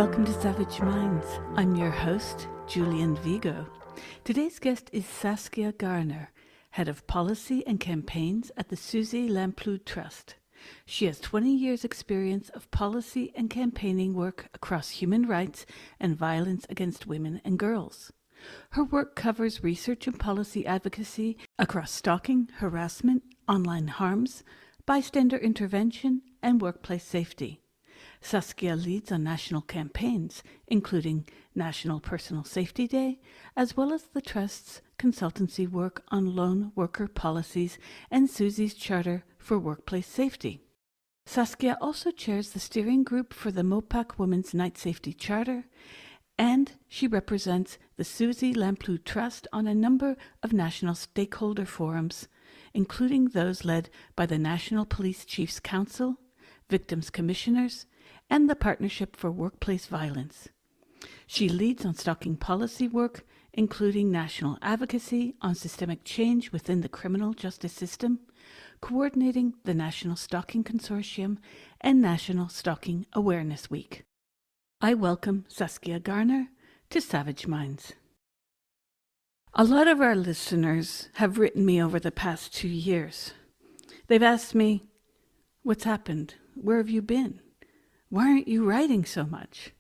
Welcome to Savage Minds. I'm your host, Julian Vigo. Today's guest is Saskia Garner, Head of Policy and Campaigns at the Suzy Lamplugh Trust. She has 20 years' experience of policy and campaigning work across human rights and violence against women and girls. Her work covers research and policy advocacy across stalking, harassment, online harms, bystander intervention, and workplace safety. Saskia leads on national campaigns, including National Personal Safety Day, as well as the Trust's consultancy work on lone worker policies and Suzy's Charter for Workplace Safety. Saskia also chairs the steering group for the Mopac Women's Night Safety Charter, and she represents the Suzy Lamplugh Trust on a number of national stakeholder forums, including those led by the National Police Chiefs Council, Victims Commissioners, and the Partnership for Workplace Violence. She leads on stalking policy work, including national advocacy on systemic change within the criminal justice system, coordinating the National Stalking Consortium and National Stalking Awareness Week. I welcome Saskia Garner to Savage Minds. A lot of our listeners have written me over the past 2 years. They've asked me, what's happened? Where have you been? Why aren't you writing so much?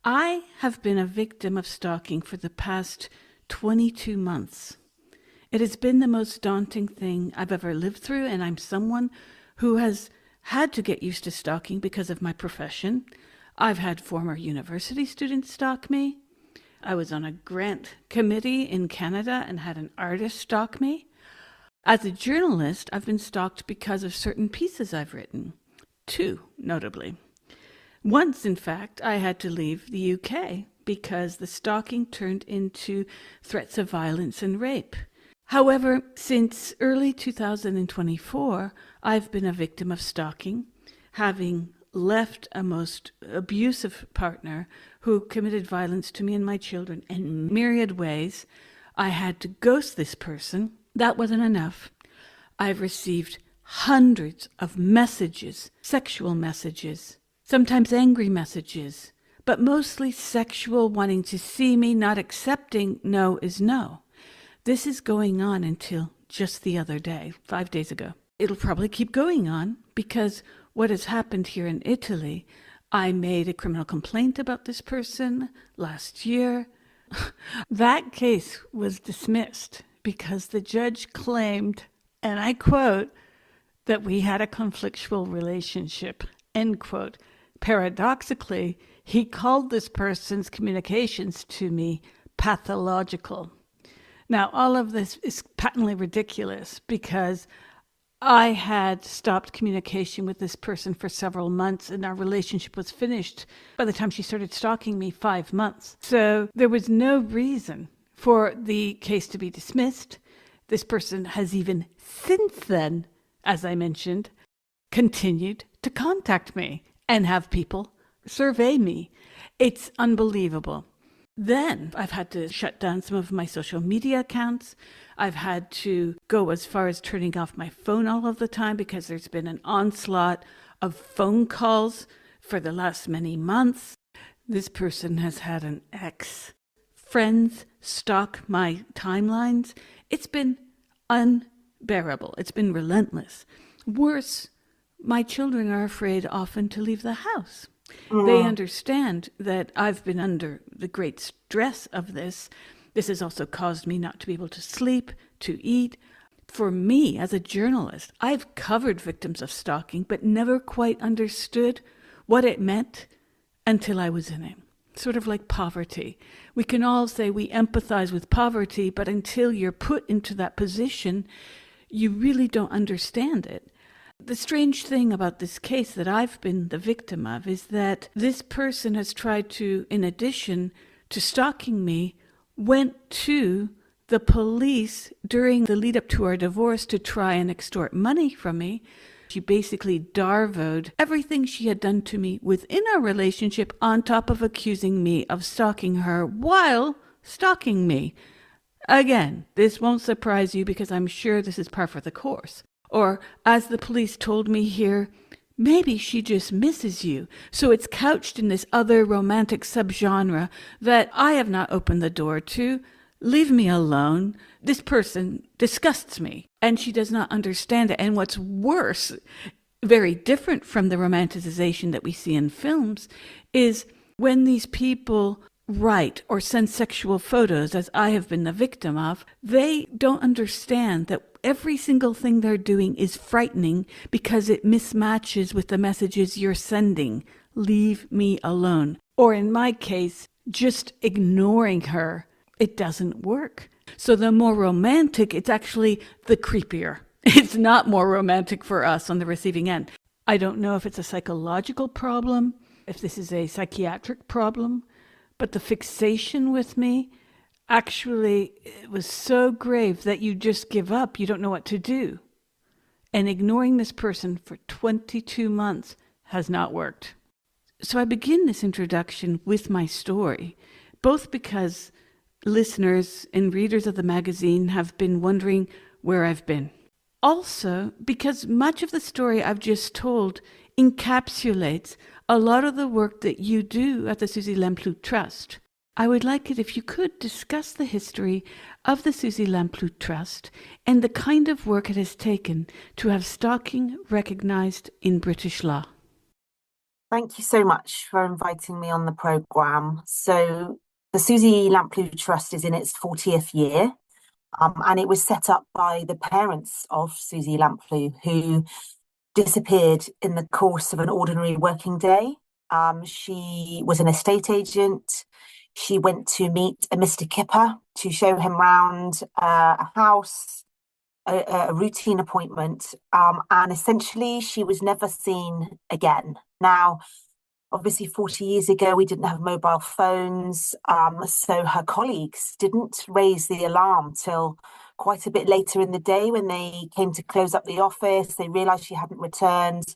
I have been a victim of stalking for the past 22 months. It has been the most daunting thing I've ever lived through, and I'm someone who has had to get used to stalking because of my profession. I've had former university students stalk me. I was on a grant committee in Canada and had an artist stalk me. As a journalist, I've been stalked because of certain pieces I've written. 2, notably. Once, in fact, I had to leave the UK because the stalking turned into threats of violence and rape. However, since early 2024, I've been a victim of stalking, having left a most abusive partner who committed violence to me and my children in myriad ways. I had to ghost this person. That wasn't enough. I've received hundreds of messages, sexual messages, sometimes angry messages, but mostly sexual, wanting to see me, not accepting no is no. This is going on until just the other day, 5 days ago. It'll probably keep going on because what has happened here in Italy, I made a criminal complaint about this person last year. That case was dismissed because the judge claimed, and I quote, that we had a conflictual relationship, end quote. Paradoxically, he called this person's communications to me pathological. Now, all of this is patently ridiculous because I had stopped communication with this person for several months and our relationship was finished by the time she started stalking me 5 months. So there was no reason for the case to be dismissed. This person has even since then, as I mentioned, continued to contact me and have people survey me. It's unbelievable. Then I've had to shut down some of my social media accounts. I've had to go as far as turning off my phone all of the time because there's been an onslaught of phone calls for the last many months. This person has had an ex. Friends stalk my timelines. It's been unbearable. It's been relentless. Worse, my children are afraid often to leave the house. They understand that I've been under the great stress of this. This has also caused me not to be able to sleep, to eat. For me, as a journalist, I've covered victims of stalking, but never quite understood what it meant until I was in it. Sort of like poverty. We can all say we empathize with poverty, but until you're put into that position, you really don't understand it. The strange thing about this case that I've been the victim of is that this person has tried to, in addition to stalking me, went to the police during the lead up to our divorce to try and extort money from me. She basically darvoed everything she had done to me within our relationship on top of accusing me of stalking her while stalking me. Again, this won't surprise you because I'm sure this is par for the course. Or, as the police told me here, maybe she just misses you. So it's couched in this other romantic subgenre that I have not opened the door to. Leave me alone. This person disgusts me. And she does not understand it. And what's worse, very different from the romanticization that we see in films, is when these people write or send sexual photos, as I have been the victim of, they don't understand that every single thing they're doing is frightening because it mismatches with the messages you're sending. Leave me alone. Or in my case, just ignoring her. It doesn't work. So the more romantic, it's actually the creepier. It's not more romantic for us on the receiving end. I don't know if it's a psychological problem, if this is a psychiatric problem, but the fixation with me actually it was so grave that you just give up. You don't know what to do. And ignoring this person for 22 months has not worked. So I begin this introduction with my story, both because listeners and readers of the magazine have been wondering where I've been. Also, because much of the story I've just told encapsulates a lot of the work that you do at the Suzy Lamplugh Trust. I would like it if you could discuss the history of the Suzy Lamplugh Trust and the kind of work it has taken to have stalking recognized in British law. Thank you so much for inviting me on the programme. So the Suzy Lamplugh Trust is in its 40th year, and it was set up by the parents of Suzy Lamplugh, who disappeared in the course of an ordinary working day. She was an estate agent. She went to meet a Mr. Kipper to show him round a house, a routine appointment, and essentially she was never seen again. Now, obviously 40 years ago, we didn't have mobile phones, so her colleagues didn't raise the alarm till quite a bit later in the day when they came to close up the office. They realised she hadn't returned.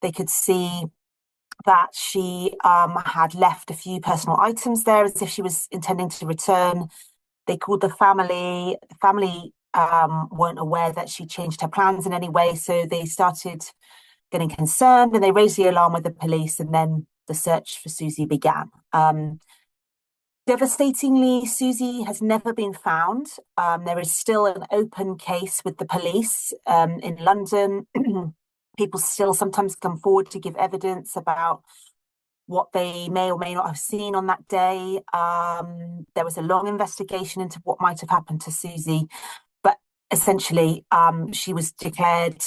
They could see that she had left a few personal items there as if she was intending to return. They called the family. The family weren't aware that she changed her plans in any way, so they started getting concerned and they raised the alarm with the police, and then the search for Suzy began. Devastatingly, Suzy has never been found. There is still an open case with the police in London. People still sometimes come forward to give evidence about what they may or may not have seen on that day. There was a long investigation into what might have happened to Suzy, but essentially she was declared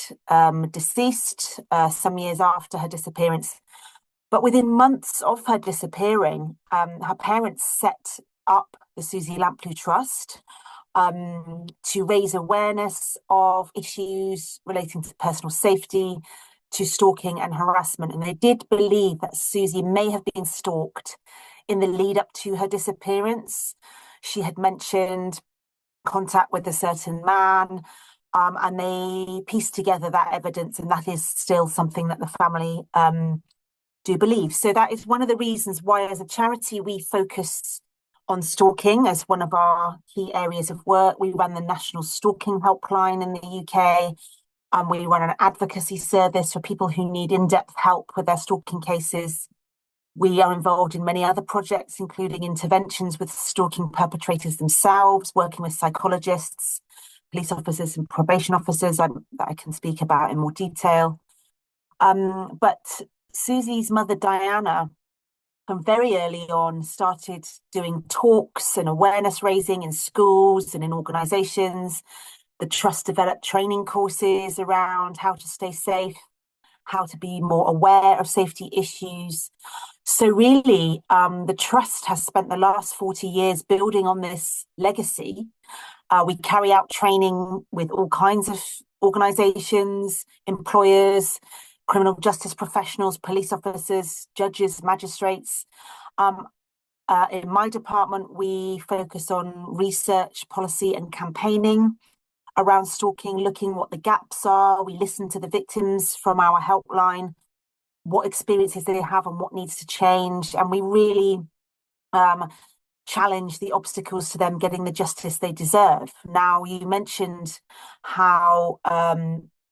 deceased some years after her disappearance. But within months of her disappearing, her parents set up the Suzy Lamplugh Trust to raise awareness of issues relating to personal safety, to stalking and harassment. And they did believe that Suzy may have been stalked in the lead up to her disappearance. She had mentioned contact with a certain man, and they pieced together that evidence, and that is still something that the family do believe. So that is one of the reasons why, as a charity, we focus on stalking as one of our key areas of work. We run the National Stalking Helpline in the UK, and we run an advocacy service for people who need in-depth help with their stalking cases. We are involved in many other projects, including interventions with stalking perpetrators themselves, working with psychologists, police officers and probation officers that I can speak about in more detail. But Suzy's mother, Diana, from very early on started doing talks and awareness raising in schools and in organisations. The Trust developed training courses around how to stay safe, how to be more aware of safety issues. So really, the Trust has spent the last 40 years building on this legacy. We carry out training with all kinds of organisations, employers, criminal justice professionals, police officers, judges, magistrates. In my department, we focus on research, policy and campaigning around stalking, looking what the gaps are. We listen to the victims from our helpline, what experiences they have and what needs to change. And we really challenge the obstacles to them getting the justice they deserve. Now, you mentioned how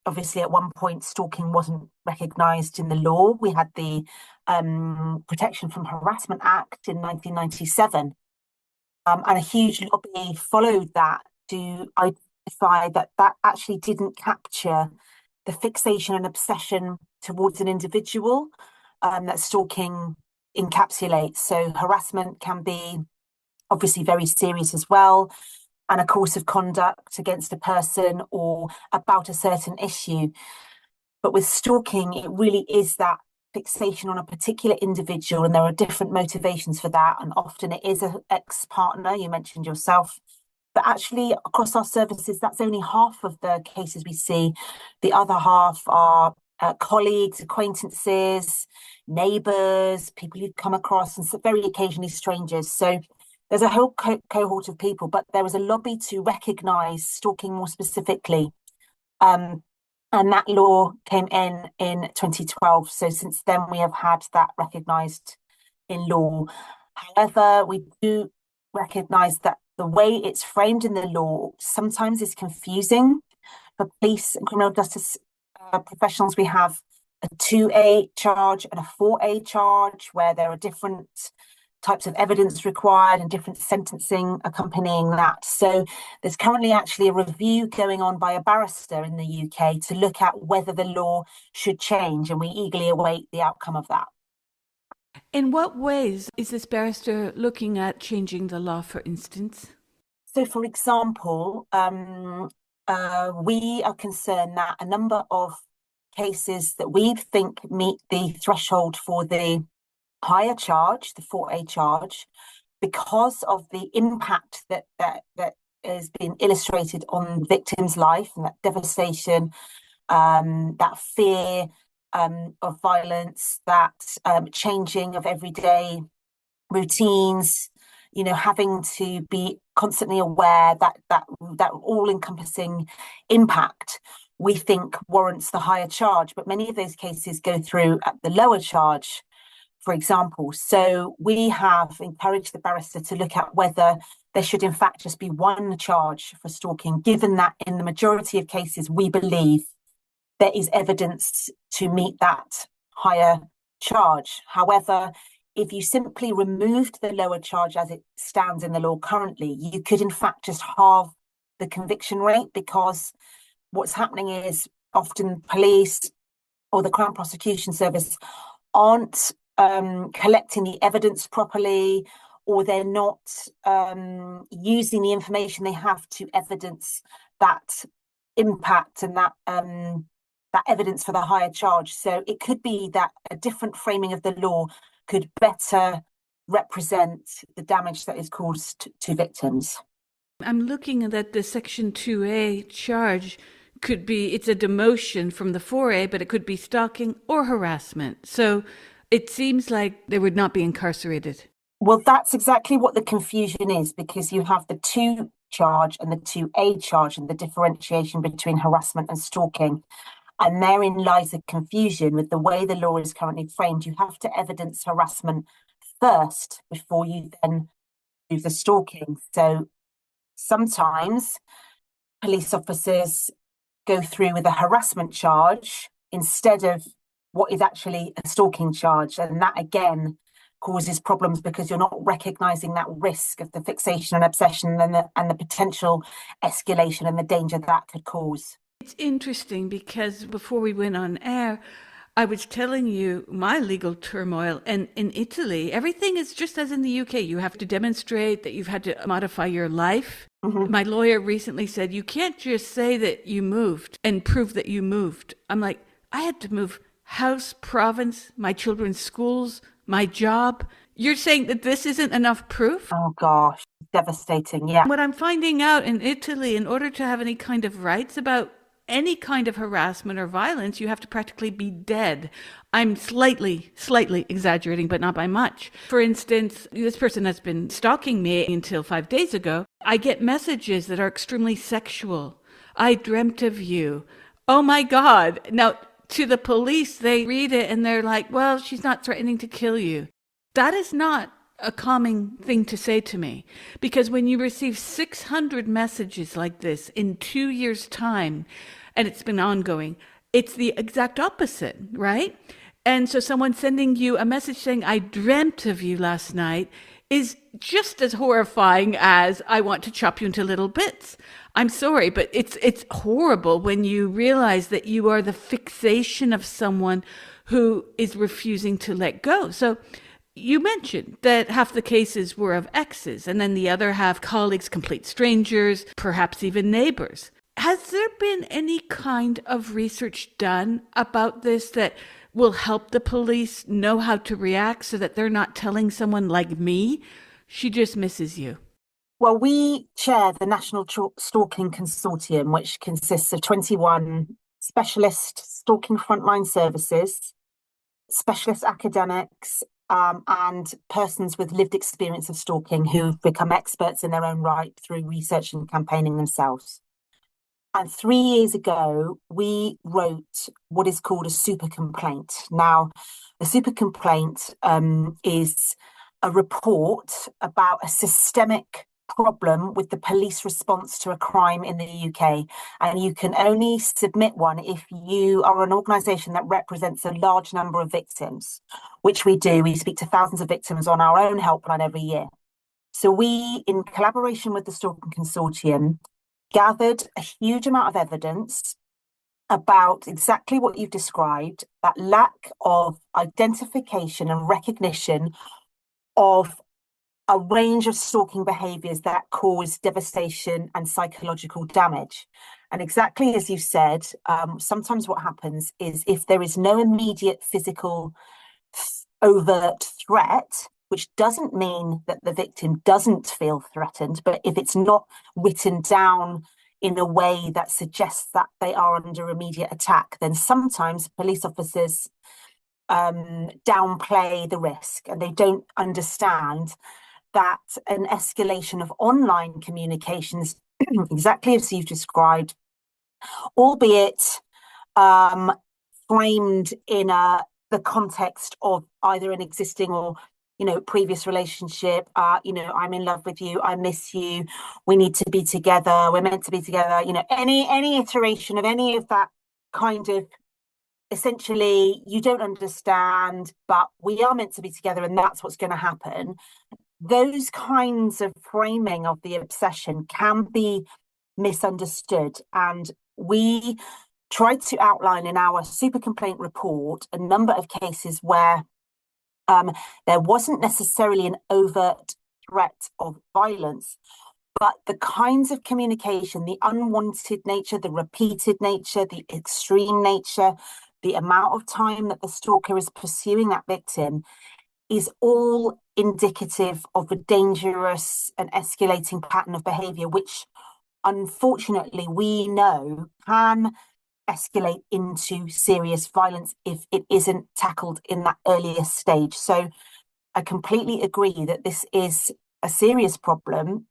obviously at one point stalking wasn't recognised in the law. We had the Protection from Harassment Act in 1997, and a huge lobby followed that to identify that that actually didn't capture the fixation and obsession towards an individual that stalking encapsulates. So harassment can be obviously very serious as well, and a course of conduct against a person or about a certain issue. But with stalking, it really is that fixation on a particular individual, and there are different motivations for that. And often it is an ex-partner, you mentioned yourself. But actually, across our services, that's only half of the cases we see. The other half are colleagues, acquaintances, neighbours, people you've come across, and very occasionally strangers. So there's a whole cohort of people, but there was a lobby to recognise stalking more specifically. And that law came in 2012. So since then, we have had that recognised in law. However, we do recognise that the way it's framed in the law sometimes is confusing. For police and criminal justice professionals, we have a 2A charge and a 4A charge, where there are different types of evidence required and different sentencing accompanying that. So there's currently actually a review going on by a barrister in the UK to look at whether the law should change, and we eagerly await the outcome of that. In what ways is this barrister looking at changing the law, for instance? So, for example, we are concerned that a number of cases that we think meet the threshold for the higher charge, the 4A charge, because of the impact that has been illustrated on victims' life and that devastation, that fear of violence, that changing of everyday routines, having to be constantly aware that all-encompassing impact, we think warrants the higher charge. But many of those cases go through at the lower charge, for example. So we have encouraged the barrister to look at whether there should in fact just be one charge for stalking, given that in the majority of cases, we believe there is evidence to meet that higher charge. However, if you simply removed the lower charge as it stands in the law currently, you could in fact just halve the conviction rate, because what's happening is often police or the Crown Prosecution Service aren't collecting the evidence properly, or they're not using the information they have to evidence that impact and that evidence for the higher charge. So it could be that a different framing of the law could better represent the damage that is caused to victims. I'm looking at the Section 2A charge. It's a demotion from the 4A, but it could be stalking or harassment. So it seems like they would not be incarcerated. Well, that's exactly what the confusion is, because you have the 2 charge and the 2A charge and the differentiation between harassment and stalking. And therein lies a confusion with the way the law is currently framed. You have to evidence harassment first before you then do the stalking. So sometimes police officers go through with a harassment charge instead of what is actually a stalking charge. And that again causes problems, because you're not recognising that risk of the fixation and obsession and the potential escalation and the danger that could cause. It's interesting because before we went on air, I was telling you my legal turmoil. And in Italy, everything is just as in the UK. You have to demonstrate that you've had to modify your life. Mm-hmm. My lawyer recently said, you can't just say that you moved and prove that you moved. I'm like, I had to move house, province, my children's schools, my job. You're saying that this isn't enough proof? Oh gosh, devastating, yeah. What I'm finding out in Italy, in order to have any kind of rights about any kind of harassment or violence, you have to practically be dead. I'm slightly exaggerating, but not by much. For instance, this person has been stalking me until 5 days ago. I get messages that are extremely sexual. I dreamt of you. Oh my God. Now, to the police, they read it and they're like, well, she's not threatening to kill you. That is not a calming thing to say to me, because when you receive 600 messages like this in 2 years' time, and it's been ongoing. It's the exact opposite, right? And so someone sending you a message saying, I dreamt of you last night, is just as horrifying as I want to chop you into little bits. I'm sorry, but it's horrible when you realize that you are the fixation of someone who is refusing to let go. So you mentioned that half the cases were of exes, and then the other half colleagues, complete strangers, perhaps even neighbors. Has there been any kind of research done about this that will help the police know how to react so that they're not telling someone like me, she just misses you? Well, we chair the National Stalking Consortium, which consists of 21 specialist stalking frontline services, specialist academics, and persons with lived experience of stalking who've become experts in their own right through research and campaigning themselves. And 3 years ago, we wrote what is called a super complaint. Now, a super complaint is a report about a systemic problem with the police response to a crime in the UK. And you can only submit one if you are an organisation that represents a large number of victims, which we do. We speak to thousands of victims on our own helpline every year. So we, in collaboration with the Stalking Consortium, gathered a huge amount of evidence about exactly what you've described, that lack of identification and recognition of a range of stalking behaviours that cause devastation and psychological damage. And exactly as you said, sometimes what happens is if there is no immediate physical overt threat, which doesn't mean that the victim doesn't feel threatened, but if it's not written down in a way that suggests that they are under immediate attack, then sometimes police officers downplay the risk, and they don't understand that an escalation of online communications, exactly as you've described, albeit framed in the context of either an existing or previous relationship, I'm in love with you, I miss you, we need to be together, we're meant to be together, any iteration of any of that kind of, essentially, you don't understand, but we are meant to be together and that's what's going to happen. Those kinds of framing of the obsession can be misunderstood. And we tried to outline in our super complaint report a number of cases where there wasn't necessarily an overt threat of violence, but the kinds of communication, the unwanted nature, the repeated nature, the extreme nature, the amount of time that the stalker is pursuing that victim is all indicative of a dangerous and escalating pattern of behaviour, which unfortunately we know can escalate into serious violence if it isn't tackled in that earliest stage. So I completely agree that this is a serious problem,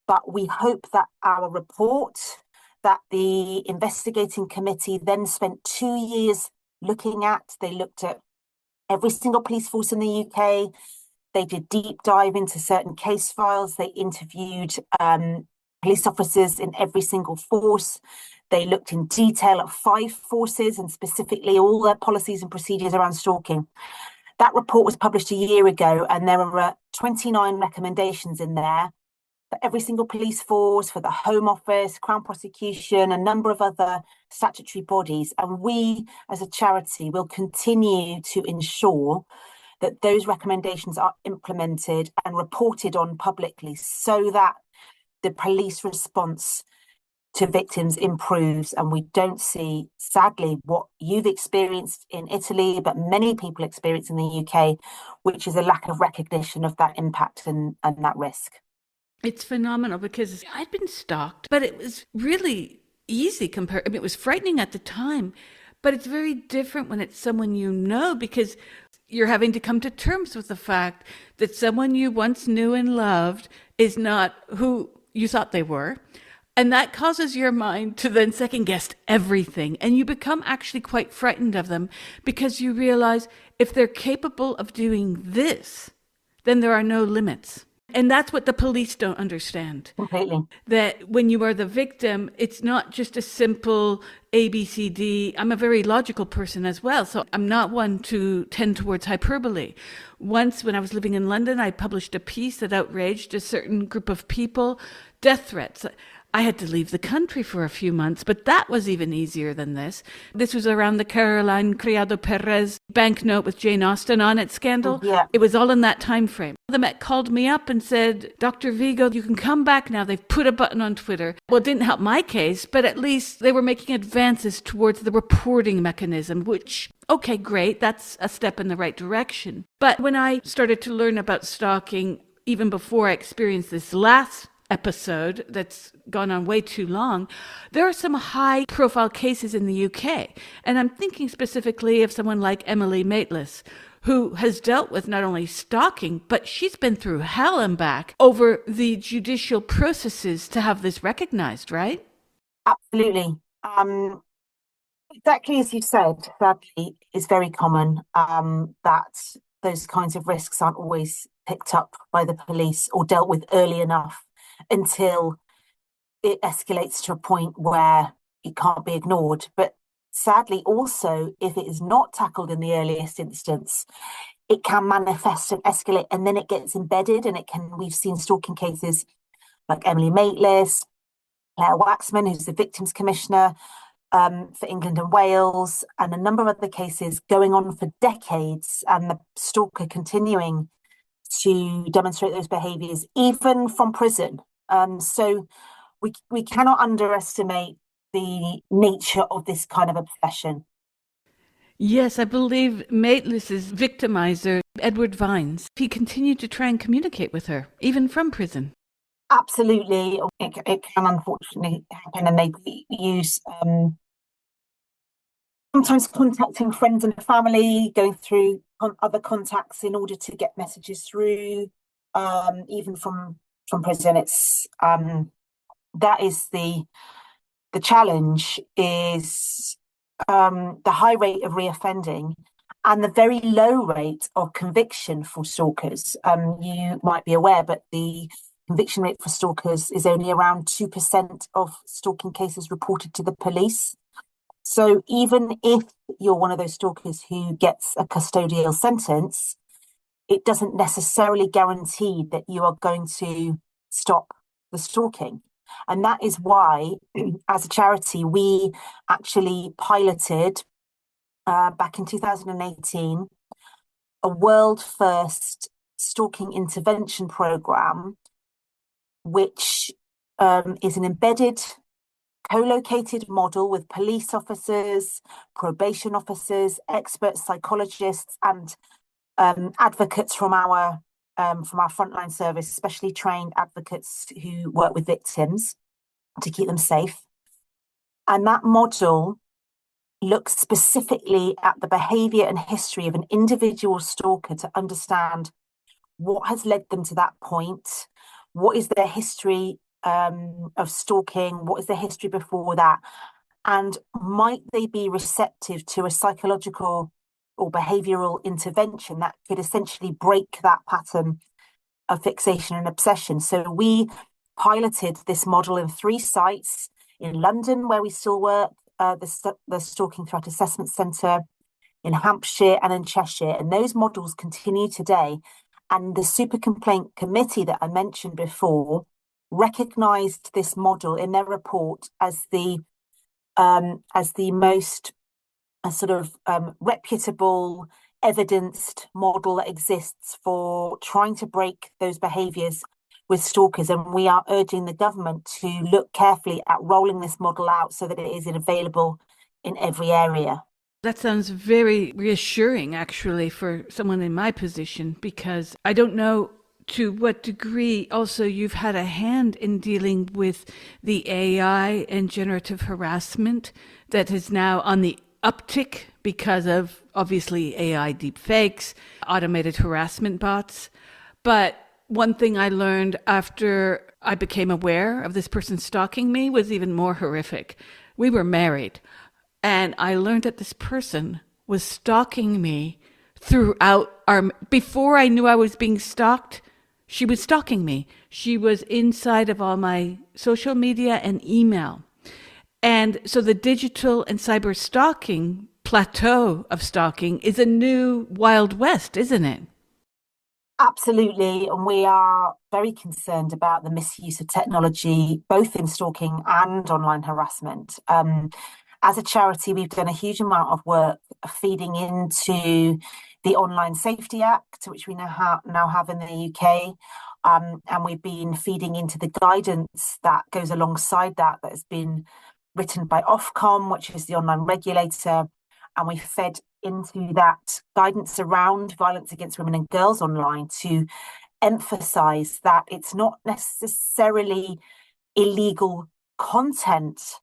but we hope that our report that the investigating committee then spent 2 years looking at, they looked at every single police force in the UK, they did deep dive into certain case files, they interviewed police officers in every single force. They looked in detail at 5 forces and specifically all their policies and procedures around stalking. That report was published a year ago, and there are 29 recommendations in there for every single police force, for the Home Office, Crown Prosecution, a number of other statutory bodies. And we, as a charity, will continue to ensure that those recommendations are implemented and reported on publicly so that the police response to victims improves, and we don't see, sadly, what you've experienced in Italy, but many people experience in the UK, which is a lack of recognition of that impact and that risk. It's phenomenal because I'd been stalked, but it was really easy compared. I mean, it was frightening at the time, but it's very different when it's someone you know, because you're having to come to terms with the fact that someone you once knew and loved is not who you thought they were. And that causes your mind to then second guess everything. And you become actually quite frightened of them because you realize if they're capable of doing this, then there are no limits. And that's what the police don't understand. Completely. That when you are the victim, it's not just a simple ABCD. I'm a very logical person as well, so I'm not one to tend towards hyperbole. Once, when I was living in London, I published a piece that outraged a certain group of people, death threats. I had to leave the country for a few months, but that was even easier than this. This was around the Caroline Criado Perez banknote with Jane Austen on it scandal. Yeah. It was all in that time frame. The Met called me up and said, Dr. Vigo, you can come back now. They've put a button on Twitter. Well, it didn't help my case, but at least they were making advances towards the reporting mechanism, which, okay, great. That's a step in the right direction. But when I started to learn about stalking, even before I experienced this last episode that's gone on way too long, there are some high profile cases in the UK. And I'm thinking specifically of someone like Emily Maitlis, who has dealt with not only stalking, but she's been through hell and back over the judicial processes to have this recognized, right? Absolutely. Exactly as you said, sadly, it's very common that those kinds of risks aren't always picked up by the police or dealt with early enough until it escalates to a point where it can't be ignored. But sadly, also, if it is not tackled in the earliest instance, it can manifest and escalate, and then it gets embedded, and we've seen stalking cases like Emily Maitlis, Claire Waxman, who's the Victims Commissioner for England and Wales, and a number of other cases going on for decades, and the stalker continuing to demonstrate those behaviours, even from prison. So we cannot underestimate the nature of this kind of obsession. Yes, I believe Maitlis's victimizer, Edward Vines, he continued to try and communicate with her, even from prison. Absolutely. It can unfortunately happen, and they use sometimes contacting friends and family, going through other contacts in order to get messages through, even from prison. It's that is the challenge, is the high rate of reoffending and the very low rate of conviction for stalkers. You might be aware, but the conviction rate for stalkers is only around 2% of stalking cases reported to the police. So even if you're one of those stalkers who gets a custodial sentence, it doesn't necessarily guarantee that you are going to stop the stalking. And that is why, as a charity, we actually piloted back in 2018 a world first stalking intervention program, which is an embedded, co-located model with police officers, probation officers, expert psychologists, and advocates from our frontline service, specially trained advocates who work with victims to keep them safe. And that model looks specifically at the behaviour and history of an individual stalker to understand what has led them to that point, what is their history of stalking, what is their history before that, and might they be receptive to a psychological or behavioural intervention that could essentially break that pattern of fixation and obsession. So we piloted this model in 3 sites in London, where we still work, the Stalking Threat Assessment Centre, in Hampshire and in Cheshire. And those models continue today. And the Super Complaint Committee that I mentioned before recognised this model in their report as the most reputable, evidenced model that exists for trying to break those behaviours with stalkers. And we are urging the government to look carefully at rolling this model out so that it is available in every area. That sounds very reassuring, actually, for someone in my position, because I don't know to what degree also you've had a hand in dealing with the AI and generative harassment that is now on the uptick because of obviously AI deepfakes, automated harassment bots. But one thing I learned after I became aware of this person stalking me was even more horrific. We were married, and I learned that this person was stalking me throughout before I knew I was being stalked. she was stalking me. She was inside of all my social media and email. And so the digital and cyber stalking plateau of stalking is a new Wild West, isn't it? Absolutely. And we are very concerned about the misuse of technology, both in stalking and online harassment. As a charity, we've done a huge amount of work feeding into the Online Safety Act, which we now have in the UK. And we've been feeding into the guidance that goes alongside that has been written by Ofcom, which is the online regulator. And we fed into that guidance around violence against women and girls online to emphasize that it's not necessarily illegal content,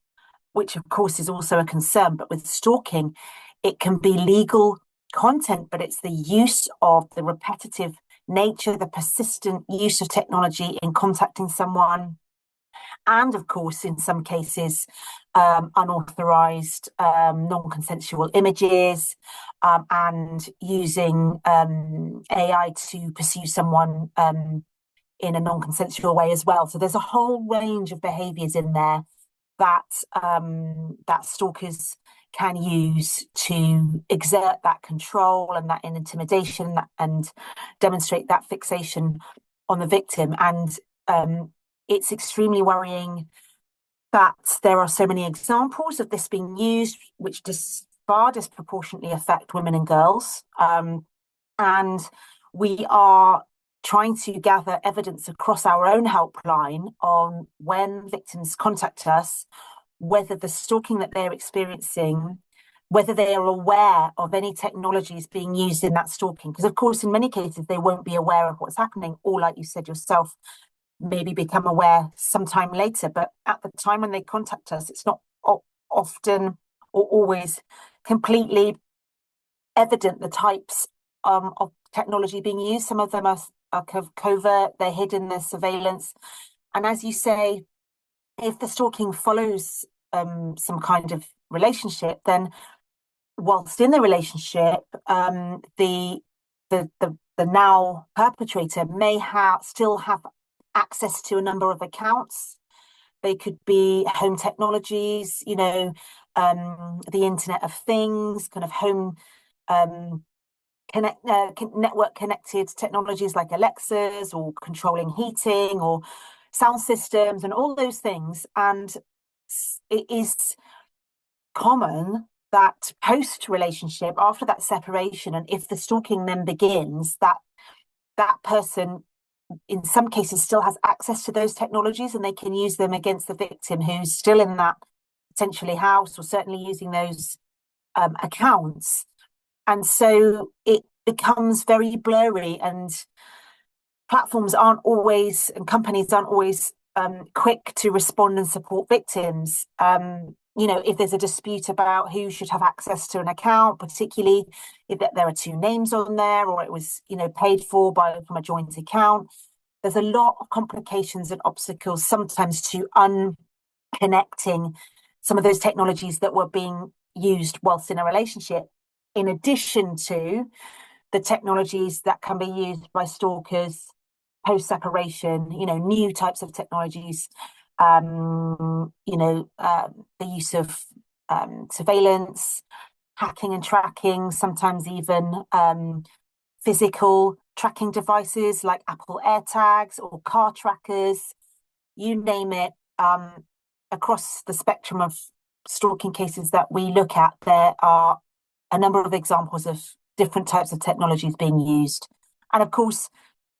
which of course is also a concern, but with stalking, it can be legal content, but it's the use of the repetitive nature, the persistent use of technology in contacting someone, and of course, in some cases, unauthorized, non-consensual images, and using AI to pursue someone in a non-consensual way as well. So there's a whole range of behaviours in there that that stalkers can use to exert that control and that intimidation and demonstrate that fixation on the victim. And it's extremely worrying that there are so many examples of this being used, which far disproportionately affect women and girls. And we are trying to gather evidence across our own helpline on when victims contact us, whether the stalking that they're experiencing, whether they are aware of any technologies being used in that stalking. Because, of course, in many cases, they won't be aware of what's happening, or, like you said yourself, maybe become aware sometime later. But at the time when they contact us, it's not often or always completely evident the types of technology being used. Some of them are covert, they're hidden, there's surveillance. And as you say, if the stalking follows some kind of relationship, then whilst in the relationship, the now perpetrator may still have access to a number of accounts. They could be home technologies, the Internet of Things, kind of home network connected technologies like Alexas or controlling heating or sound systems and all those things. And it is common that post relationship, after that separation, and if the stalking then begins, that person in some cases still has access to those technologies, and they can use them against the victim who's still in that potentially house, or certainly using those accounts. And so it becomes very blurry, and platforms aren't always, and companies aren't always quick to respond and support victims. If there's a dispute about who should have access to an account, particularly if there are two names on there, or it was, paid for from a joint account, there's a lot of complications and obstacles sometimes to unconnecting some of those technologies that were being used whilst in a relationship, in addition to the technologies that can be used by stalkers post-separation, new types of technologies, the use of surveillance, hacking and tracking, sometimes even physical tracking devices like Apple AirTags or car trackers, you name it. Across the spectrum of stalking cases that we look at, there are a number of examples of different types of technologies being used. And of course,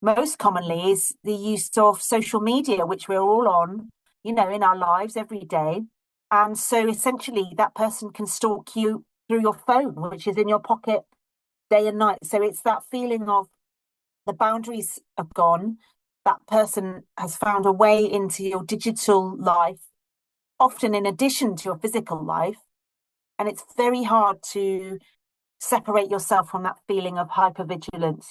most commonly is the use of social media, which we're all on, in our lives every day. And so essentially that person can stalk you through your phone, which is in your pocket day and night. So it's that feeling of the boundaries have gone. That person has found a way into your digital life, often in addition to your physical life. And it's very hard to separate yourself from that feeling of hypervigilance,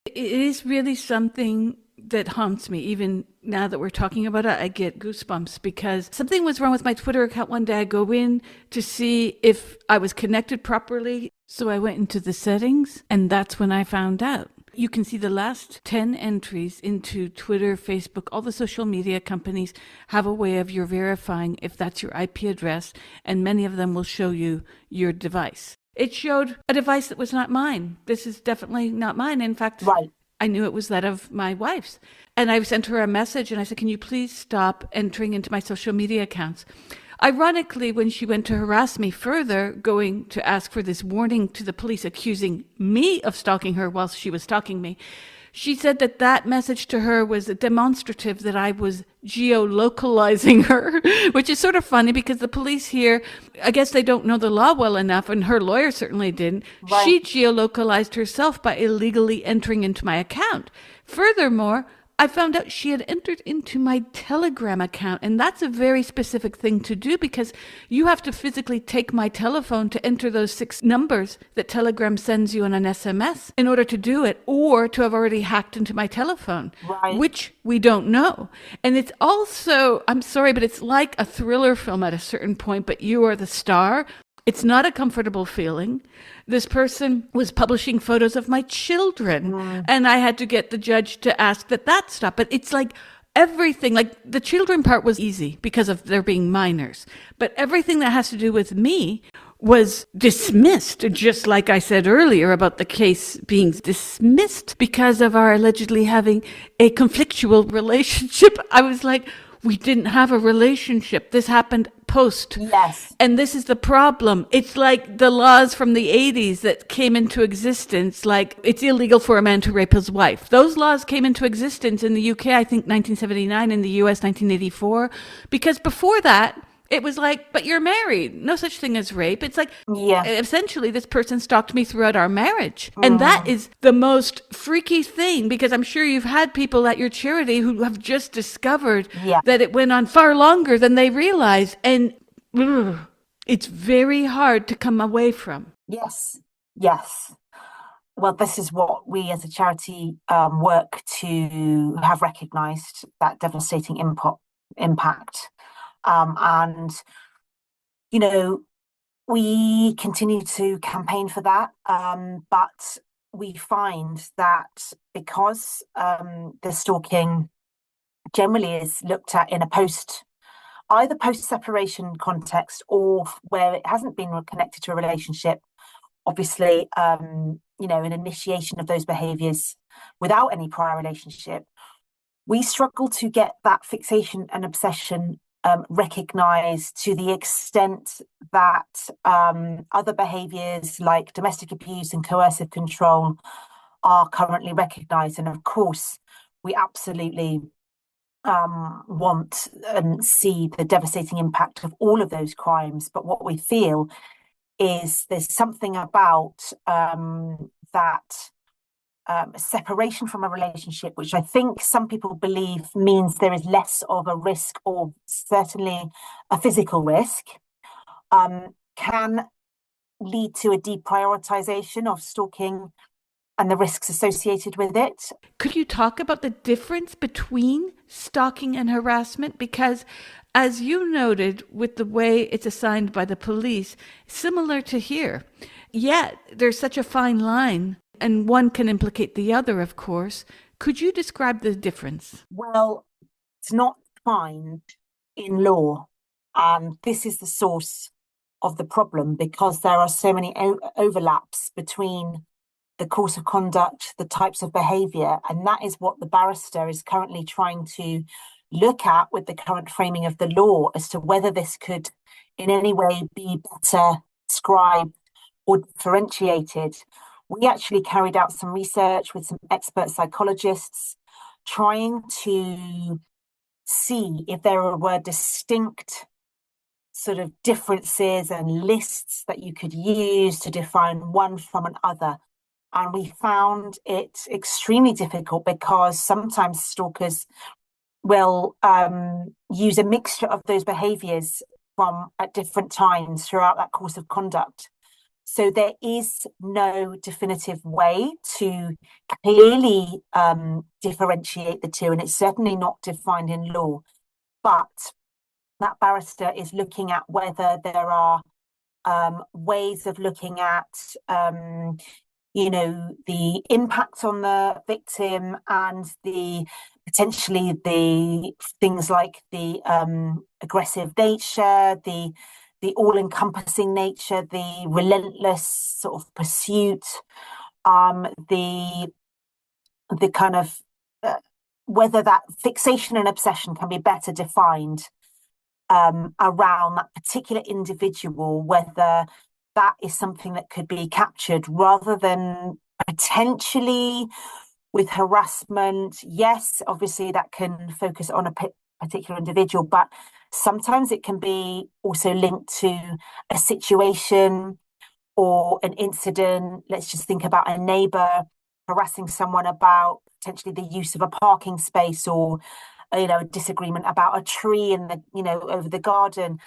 It is really something that haunts me. Even now that we're talking about it, I get goosebumps because something was wrong with my Twitter account one day. I go in to see if I was connected properly. So I went into the settings, and that's when I found out. You can see the last 10 entries into Twitter, Facebook, all the social media companies have a way of your verifying if that's your IP address, and many of them will show you your device. It showed a device that was not mine. This is definitely not mine. In fact, Right. I knew it was that of my wife's. And I sent her a message and I said, can you please stop entering into my social media accounts? Ironically, when she went to harass me further, going to ask for this warning to the police, accusing me of stalking her while she was stalking me, she said that that message to her was demonstrative that I was geolocalizing her, which is sort of funny because the police here, I guess they don't know the law well enough, and her lawyer certainly didn't. Right. She geolocalized herself by illegally entering into my account. Furthermore, I found out she had entered into my Telegram account, and that's a very specific thing to do because you have to physically take my telephone to enter those 6 numbers that Telegram sends you on an SMS in order to do it, or to have already hacked into my telephone, Right. which we don't know. And it's also, I'm sorry, but it's like a thriller film at a certain point, but you are the star. It's not a comfortable feeling. This person was publishing photos of my children, and I had to get the judge to ask that stop. But it's like everything, like the children part was easy because of their being minors. But everything that has to do with me was dismissed, just like I said earlier about the case being dismissed because of our allegedly having a conflictual relationship. I was like, we didn't have a relationship. This happened post. Yes. And this is the problem. It's like the laws from the 80s that came into existence, like it's illegal for a man to rape his wife. Those laws came into existence in the UK, I think 1979, in the US 1984, because before that, it was like, but you're married. No such thing as rape. It's like, Yeah. essentially, this person stalked me throughout our marriage. And that is the most freaky thing, because I'm sure you've had people at your charity who have just discovered Yeah. that it went on far longer than they realized. And it's very hard to come away from. Yes. Yes. Well, this is what we as a charity work to have recognised, that devastating impact. And, you know, we continue to campaign for that. But we find that because the stalking generally is looked at in a either post-separation context or where it hasn't been connected to a relationship, obviously, an initiation of those behaviours without any prior relationship, we struggle to get that fixation and obsession recognised to the extent that other behaviours like domestic abuse and coercive control are currently recognised. And of course, we absolutely want and see the devastating impact of all of those crimes. But what we feel is there's something about that separation from a relationship, which I think some people believe means there is less of a risk, or certainly a physical risk, can lead to a deprioritization of stalking and the risks associated with it. Could you talk about the difference between stalking and harassment? Because as you noted, with the way it's assigned by the police, similar to here, yet there's such a fine line, and one can implicate the other, of course. Could you describe the difference? Well, it's not defined in law, and this is the source of the problem, because there are so many overlaps between the course of conduct, the types of behaviour, and that is what the barrister is currently trying to look at with the current framing of the law, as to whether this could in any way be better described or differentiated. We actually carried out some research with some expert psychologists trying to see if there were distinct sort of differences and lists that you could use to define one from another. And we found it extremely difficult, because sometimes stalkers will use a mixture of those behaviours at different times throughout that course of conduct. So there is no definitive way to clearly differentiate the two, and it's certainly not defined in law. But that barrister is looking at whether there are ways of looking at the impact on the victim and the potentially the things like the aggressive nature, the all-encompassing nature, the relentless sort of pursuit, the kind of whether that fixation and obsession can be better defined around that particular individual, whether that is something that could be captured rather than potentially with harassment. Yes, obviously that can focus on a particular individual, but sometimes it can be also linked to a situation or an incident. Let's just think about a neighbor harassing someone about potentially the use of a parking space, or a disagreement about a tree in the over the garden.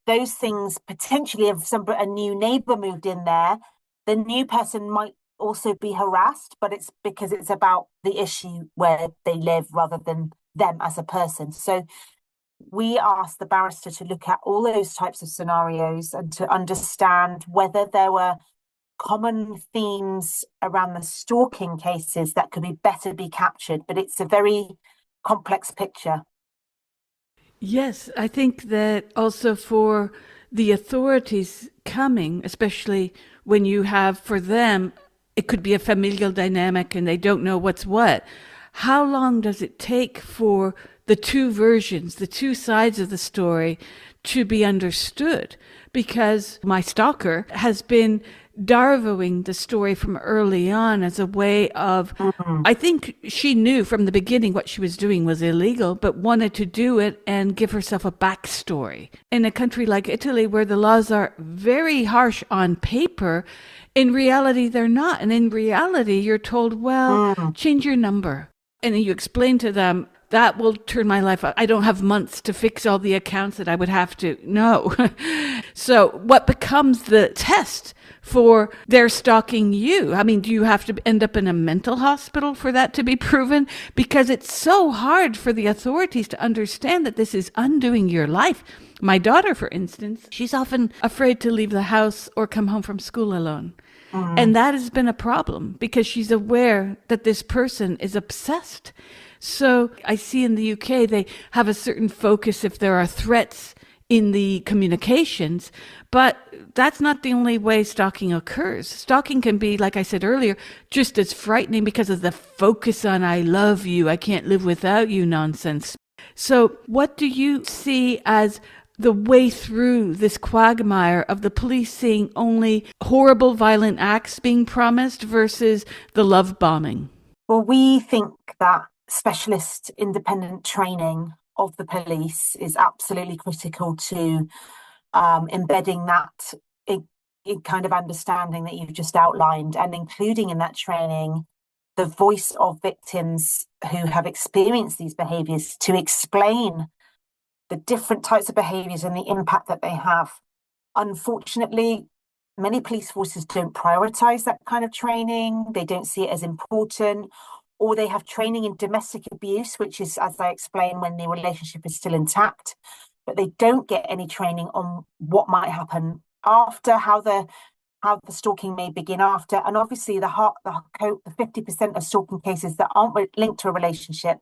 Those things potentially, if a new neighbor moved in there, the new person might also be harassed, but it's because it's about the issue where they live rather than them as a person. So we asked the barrister to look at all those types of scenarios and to understand whether there were common themes around the stalking cases that could be better be captured. But it's a very complex picture. Yes, I think that also for the authorities coming, especially when you have for them, it could be a familial dynamic and they don't know what's what. How long does it take for the two versions, the two sides of the story to be understood? Because my stalker has been darvoing the story from early on as a way of, I think she knew from the beginning what she was doing was illegal, but wanted to do it and give herself a backstory. In a country like Italy, where the laws are very harsh on paper, in reality, they're not. And in reality, you're told, well, change your number. And you explain to them, that will turn my life up. I don't have months to fix all the accounts that I would have to. No. So what becomes the test for their stalking you? I mean, do you have to end up in a mental hospital for that to be proven? Because it's so hard for the authorities to understand that this is undoing your life. My daughter, for instance, she's often afraid to leave the house or come home from school alone. And that has been a problem because she's aware that this person is obsessed. So I see in the UK, they have a certain focus if there are threats in the communications, but that's not the only way stalking occurs. Stalking can be, like I said earlier, just as frightening because of the focus on I love you, I can't live without you nonsense. So what do you see as the way through this quagmire of the police seeing only horrible violent acts being promised versus the love bombing? Well, we think that specialist independent training of the police is absolutely critical to embedding that kind of understanding that you've just outlined, and including in that training the voice of victims who have experienced these behaviours to explain the different types of behaviours and the impact that they have. Unfortunately, many police forces don't prioritise that kind of training. They don't see it as important, or they have training in domestic abuse, which is, as I explained, when the relationship is still intact, but they don't get any training on what might happen after, how the stalking may begin after. And obviously the 50% of stalking cases that aren't linked to a relationship,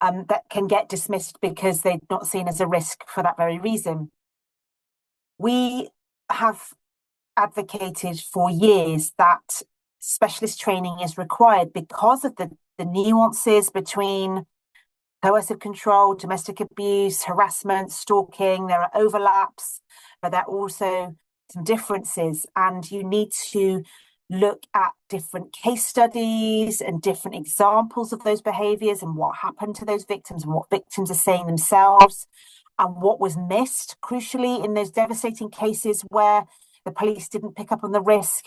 that can get dismissed because they're not seen as a risk for that very reason. We have advocated for years that specialist training is required because of the nuances between coercive control, domestic abuse, harassment, stalking. There are overlaps, but there are also some differences, and you need to look at different case studies and different examples of those behaviours and what happened to those victims and what victims are saying themselves and what was missed, crucially, in those devastating cases where the police didn't pick up on the risk.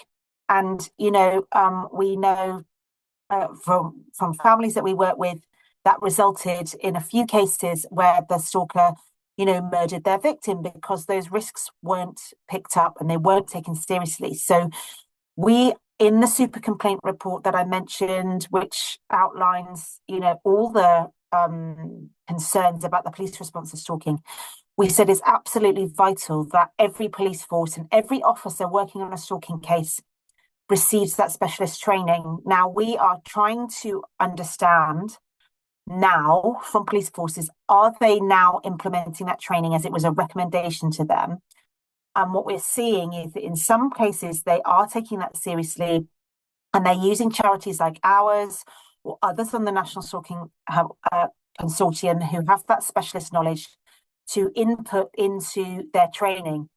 And, we know from families that we work with that resulted in a few cases where the stalker, murdered their victim because those risks weren't picked up and they weren't taken seriously. So we, in the super complaint report that I mentioned, which outlines, all the concerns about the police response to stalking, we said it's absolutely vital that every police force and every officer working on a stalking case receives that specialist training. Now, we are trying to understand now from police forces, are they now implementing that training as it was a recommendation to them? And what we're seeing is that in some cases, they are taking that seriously, and they're using charities like ours or others on the National Stalking Consortium who have that specialist knowledge to input into their training.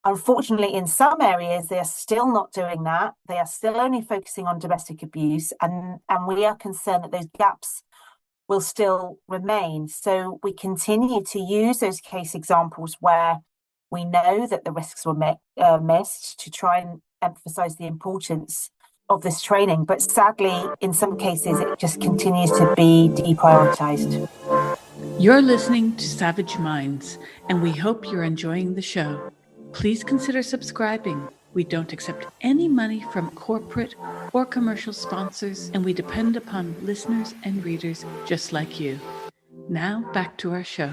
Unfortunately, in some areas, they are still not doing that. They are still only focusing on domestic abuse, and we are concerned that those gaps will still remain. So we continue to use those case examples where we know that the risks were missed to try and emphasize the importance of this training. But sadly, in some cases, it just continues to be deprioritized. You're listening to Savage Minds, and we hope you're enjoying the show. Please consider subscribing. We don't accept any money from corporate or commercial sponsors, and we depend upon listeners and readers just like you. Now, back to our show.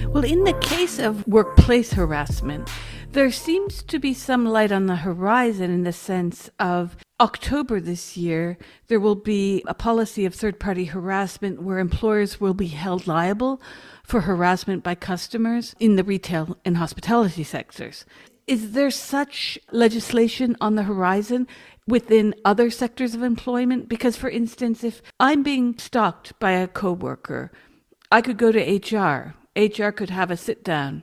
Well, in the case of workplace harassment, there seems to be some light on the horizon in the sense of October this year, there will be a policy of third-party harassment where employers will be held liable for harassment by customers in the retail and hospitality sectors. Is there such legislation on the horizon within other sectors of employment? Because, for instance, if I'm being stalked by a coworker, I could go to HR. HR could have a sit-down.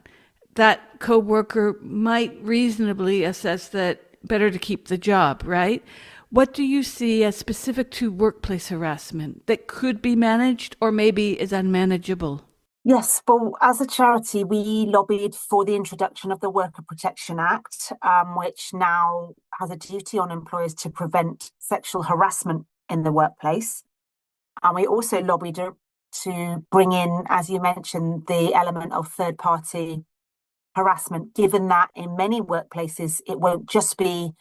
That coworker might reasonably assess that better to keep the job, right? What do you see as specific to workplace harassment that could be managed or maybe is unmanageable? Yes, well, as a charity, we lobbied for the introduction of the Worker Protection Act, which now has a duty on employers to prevent sexual harassment in the workplace. And we also lobbied to bring in, as you mentioned, the element of third-party harassment, given that in many workplaces, it won't just be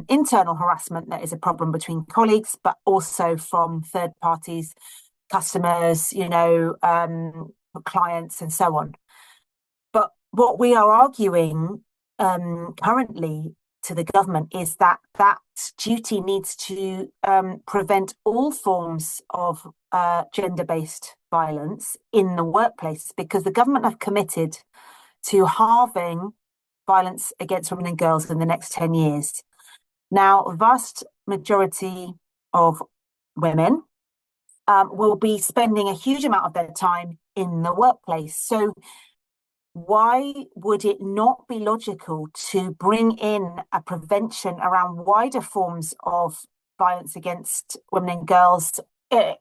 internal harassment that is a problem between colleagues, but also from third parties, customers, clients, and so on. But what we are arguing currently to the government is that that duty needs to prevent all forms of gender-based violence in the workplace, because the government have committed to halving violence against women and girls in the next 10 years. Now, a vast majority of women will be spending a huge amount of their time in the workplace. So why would it not be logical to bring in a prevention around wider forms of violence against women and girls,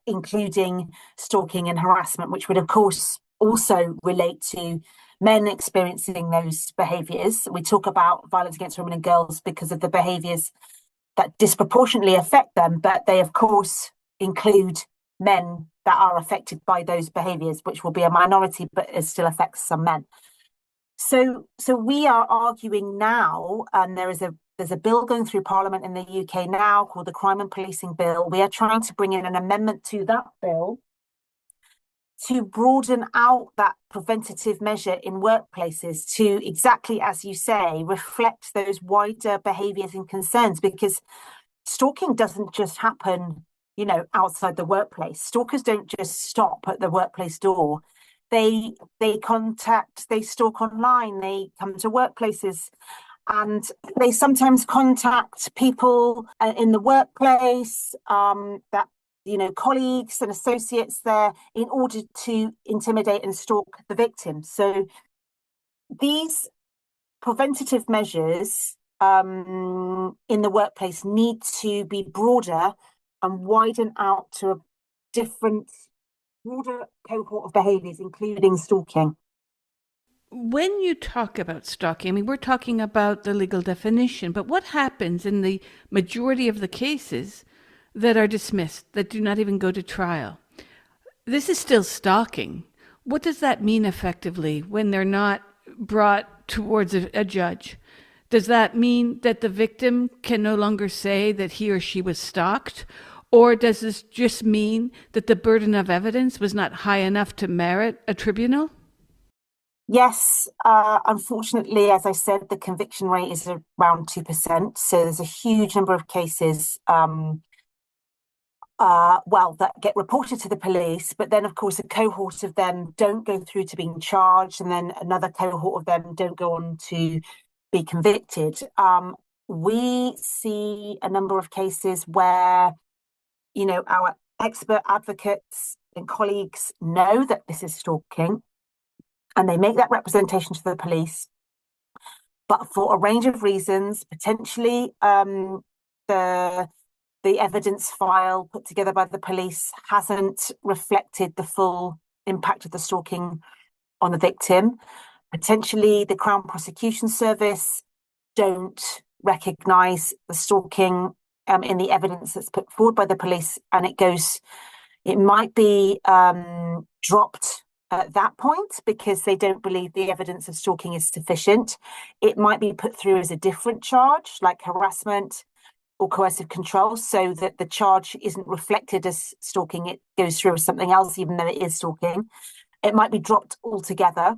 including stalking and harassment, which would, of course, also relate to men experiencing those behaviours? We talk about violence against women and girls because of the behaviours that disproportionately affect them, but they, of course, include men that are affected by those behaviours, which will be a minority, but it still affects some men. So we are arguing now, and there's a bill going through Parliament in the UK now called the Crime and Policing Bill. We are trying to bring in an amendment to that bill to broaden out that preventative measure in workplaces to, exactly as you say, reflect those wider behaviours and concerns, because stalking doesn't just happen, outside the workplace. Stalkers don't just stop at the workplace door. They stalk online, they come to workplaces, and they sometimes contact people in the workplace that colleagues and associates there in order to intimidate and stalk the victim. So these preventative measures in the workplace need to be broader and widen out to a broader cohort of behaviours, including stalking. When you talk about stalking, we're talking about the legal definition, but what happens in the majority of the cases that are dismissed, that do not even go to trial? This is still stalking. What does that mean effectively when they're not brought towards a judge? Does that mean that the victim can no longer say that he or she was stalked? Or does this just mean that the burden of evidence was not high enough to merit a tribunal? Yes, unfortunately, as I said, the conviction rate is around 2%. So there's a huge number of cases, well, that get reported to the police, but then, of course, a cohort of them don't go through to being charged, and then another cohort of them don't go on to be convicted. We see a number of cases where, our expert advocates and colleagues know that this is stalking, and they make that representation to the police. But for a range of reasons, potentially the the evidence file put together by the police hasn't reflected the full impact of the stalking on the victim. Potentially, the Crown Prosecution Service don't recognise the stalking in the evidence that's put forward by the police, and it might be dropped at that point because they don't believe the evidence of stalking is sufficient. It might be put through as a different charge, like harassment or coercive control, so that the charge isn't reflected as stalking. It goes through as something else, even though it is stalking. It might be dropped altogether.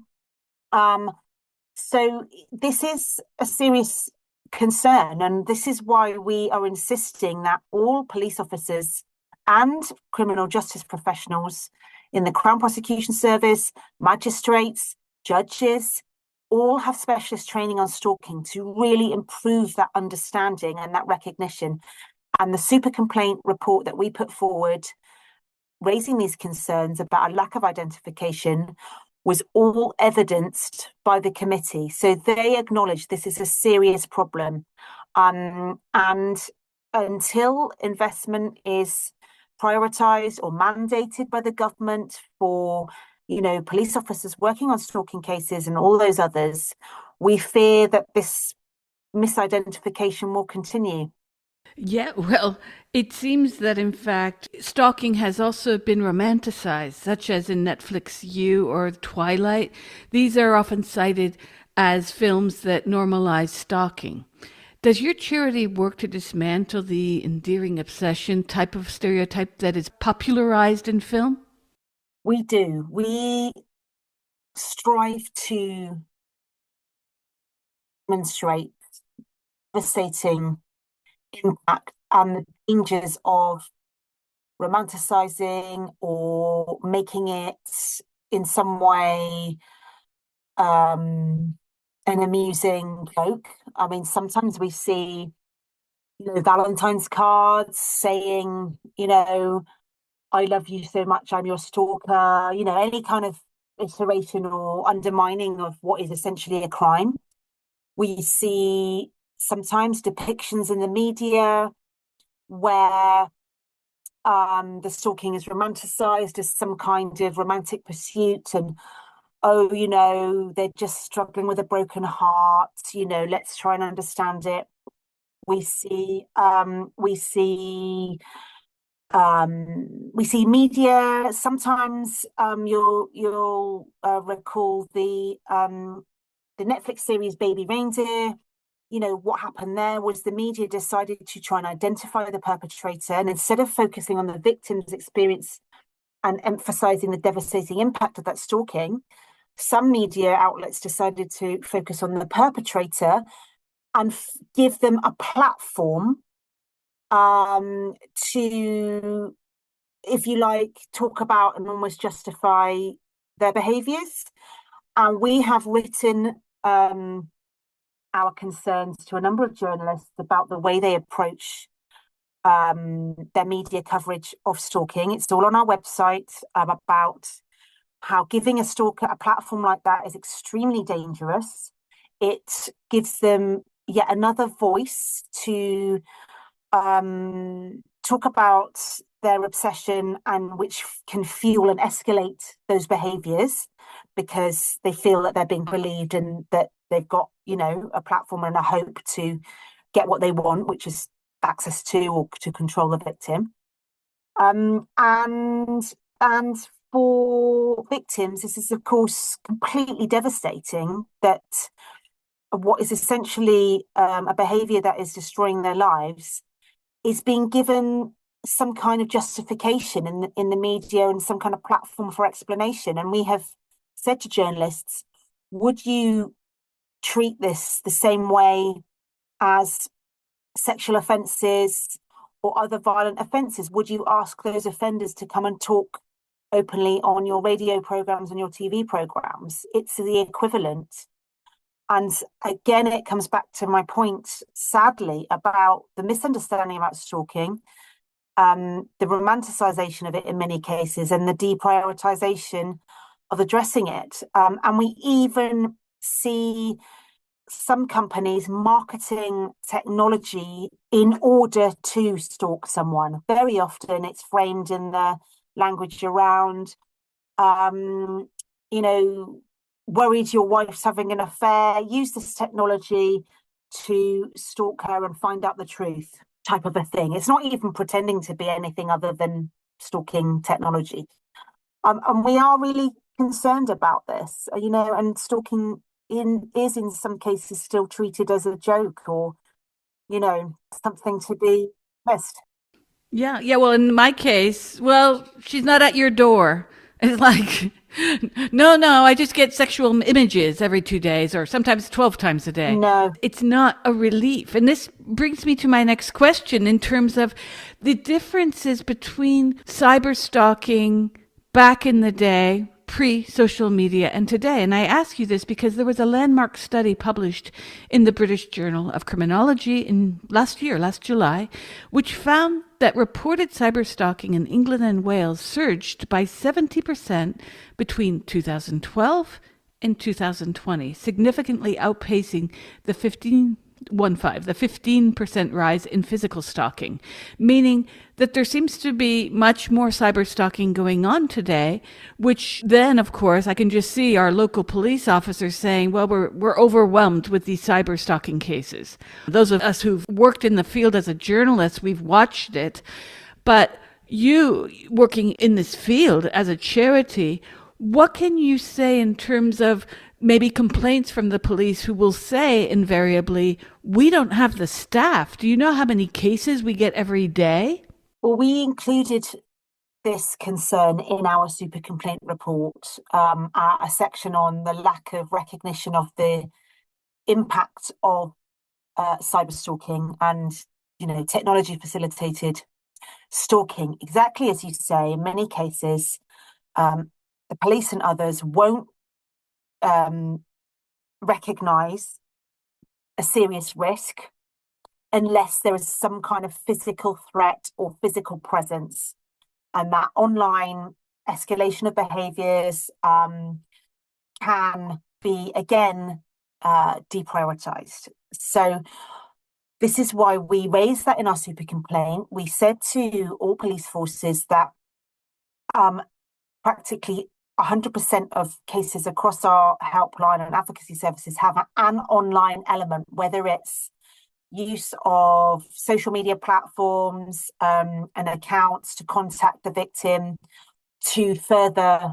So this is a serious concern, and this is why we are insisting that all police officers and criminal justice professionals in the Crown Prosecution Service, magistrates, judges, all have specialist training on stalking to really improve that understanding and that recognition. And the super complaint report that we put forward, raising these concerns about a lack of identification, was all evidenced by the committee. So they acknowledge this is a serious problem. And until investment is prioritised or mandated by the government for, police officers working on stalking cases and all those others, we fear that this misidentification will continue. Yeah, well, it seems that in fact, stalking has also been romanticized, such as in Netflix You or Twilight. These are often cited as films that normalize stalking. Does your charity work to dismantle the endearing obsession type of stereotype that is popularized in film? We do. We strive to demonstrate devastating impact and the dangers of romanticizing or making it in some way an amusing joke. I mean, sometimes we see, Valentine's cards saying, I love you so much, I'm your stalker, any kind of iteration or undermining of what is essentially a crime. We see sometimes depictions in the media where the stalking is romanticized as some kind of romantic pursuit, and oh, they're just struggling with a broken heart, let's try and understand it. We see media sometimes. You'll recall the Netflix series Baby Reindeer. What happened there was the media decided to try and identify the perpetrator, and instead of focusing on the victim's experience and emphasizing the devastating impact of that stalking, some media outlets decided to focus on the perpetrator and give them a platform to, if you like, talk about and almost justify their behaviors. And we have written our concerns to a number of journalists about the way they approach their media coverage of stalking. It's all on our website about how giving a stalker a platform like that is extremely dangerous. It gives them yet another voice to talk about their obsession, and which can fuel and escalate those behaviors because they feel that they're being believed and that they've got, a platform and a hope to get what they want, which is access to or to control the victim. And for victims, this is of course completely devastating, that what is essentially a behavior that is destroying their lives is being given some kind of justification in the media and some kind of platform for explanation. And we have said to journalists, would you treat this the same way as sexual offences or other violent offences? Would you ask those offenders to come and talk openly on your radio programs and your TV programs? It's the equivalent. And again, it comes back to my point, sadly, about the misunderstanding about stalking, the romanticization of it in many cases, and the deprioritization of addressing it. And we even see some companies marketing technology in order to stalk someone. Very often it's framed in the language around, worried your wife's having an affair, use this technology to stalk her and find out the truth, type of a thing. It's not even pretending to be anything other than stalking technology. And we are really concerned about this, and stalking is in some cases still treated as a joke or, something to be missed. Yeah, yeah. Well, in my case, well, she's not at your door. It's like, no, no, I just get sexual images every 2 days or sometimes 12 times a day. No. It's not a relief. And this brings me to my next question in terms of the differences between cyber stalking back in the day, pre-social media, and today. And I ask you this because there was a landmark study published in the British Journal of Criminology in last July, which found that reported cyber stalking in England and Wales surged by 70% between 2012 and 2020, significantly outpacing the 15% rise in physical stalking, meaning that there seems to be much more cyber stalking going on today, which then, of course, I can just see our local police officers saying, well, we're overwhelmed with these cyber stalking cases. Those of us who've worked in the field as a journalist, we've watched it. But you working in this field as a charity, what can you say in terms of maybe complaints from the police who will say invariably, we don't have the staff? Do you know how many cases we get every day? Well, we included this concern in our super complaint report, a section on the lack of recognition of the impact of cyber stalking and, technology facilitated stalking. Exactly as you say, in many cases, the police and others won't recognize a serious risk unless there is some kind of physical threat or physical presence. And that online escalation of behaviors can be, again, deprioritized. So this is why we raised that in our super complaint. We said to all police forces that practically 100% of cases across our helpline and advocacy services have an online element, whether it's use of social media platforms and accounts to contact the victim, to further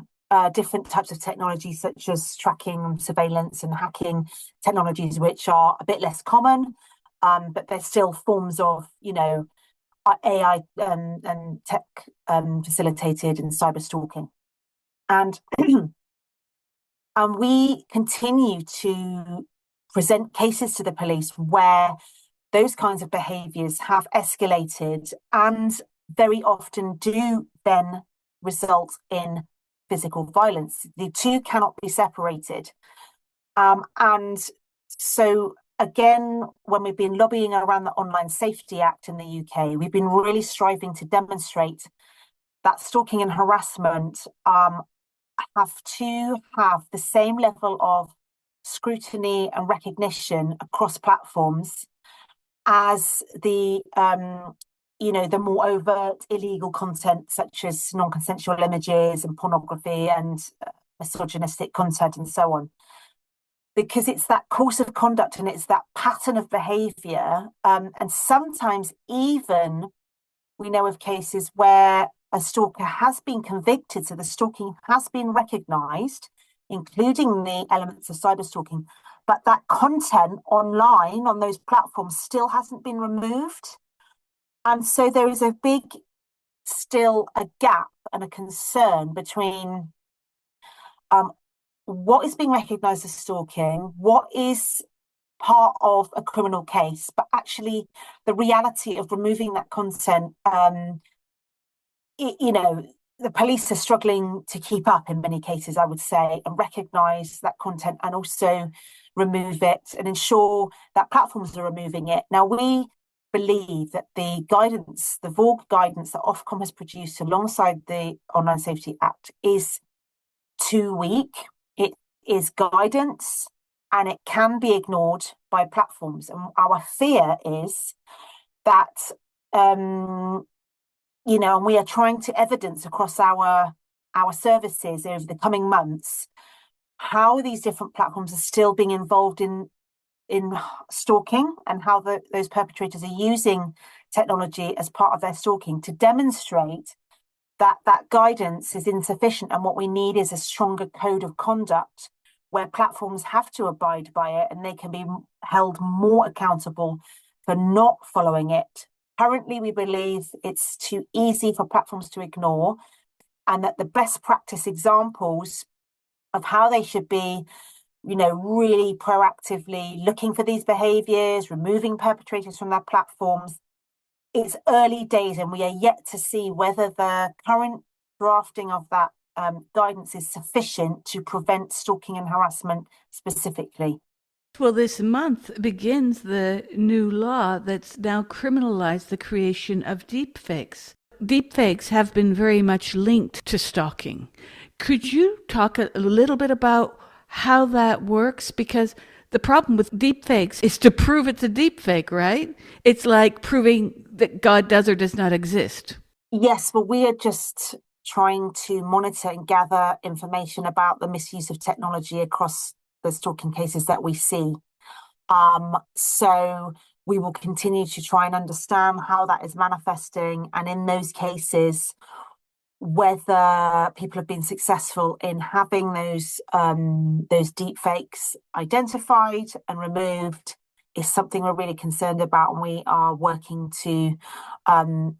different types of technologies such as tracking, surveillance and hacking technologies, which are a bit less common, but they're still forms of, AI and tech facilitated and cyber stalking. And we continue to present cases to the police where those kinds of behaviours have escalated and very often do then result in physical violence. The two cannot be separated. And so, again, when we've been lobbying around the Online Safety Act in the UK, we've been really striving to demonstrate that stalking and harassment have to have the same level of scrutiny and recognition across platforms as the the more overt illegal content such as non-consensual images and pornography and misogynistic content and so on, because it's that course of conduct and it's that pattern of behavior, and sometimes even we know of cases where a stalker has been convicted, so the stalking has been recognised, including the elements of cyber stalking, but that content online on those platforms still hasn't been removed. And so there is still a gap and a concern between what is being recognised as stalking, what is part of a criminal case, but actually the reality of removing that content, you know, the police are struggling to keep up in many cases, I would say, and recognise that content and also remove it and ensure that platforms are removing it. Now, we believe that the guidance, the VOG guidance that Ofcom has produced alongside the Online Safety Act is too weak. It is guidance and it can be ignored by platforms. And our fear is that, and we are trying to evidence across our services over the coming months how these different platforms are still being involved in stalking and how those perpetrators are using technology as part of their stalking to demonstrate that guidance is insufficient, and what we need is a stronger code of conduct where platforms have to abide by it and they can be held more accountable for not following it. Currently, we believe it's too easy for platforms to ignore, and that the best practice examples of how they should be, really proactively looking for these behaviours, removing perpetrators from their platforms. It's early days and we are yet to see whether the current drafting of that guidance is sufficient to prevent stalking and harassment specifically. Well, this month begins the new law that's now criminalized the creation of deepfakes. Deepfakes have been very much linked to stalking. Could you talk a little bit about how that works? Because the problem with deepfakes is to prove it's a deepfake, right? It's like proving that God does or does not exist. Yes, well, we are just trying to monitor and gather information about the misuse of technology across the stalking cases that we see. So we will continue to try and understand how that is manifesting, and in those cases, whether people have been successful in having those deep fakes identified and removed is something we're really concerned about, and we are working to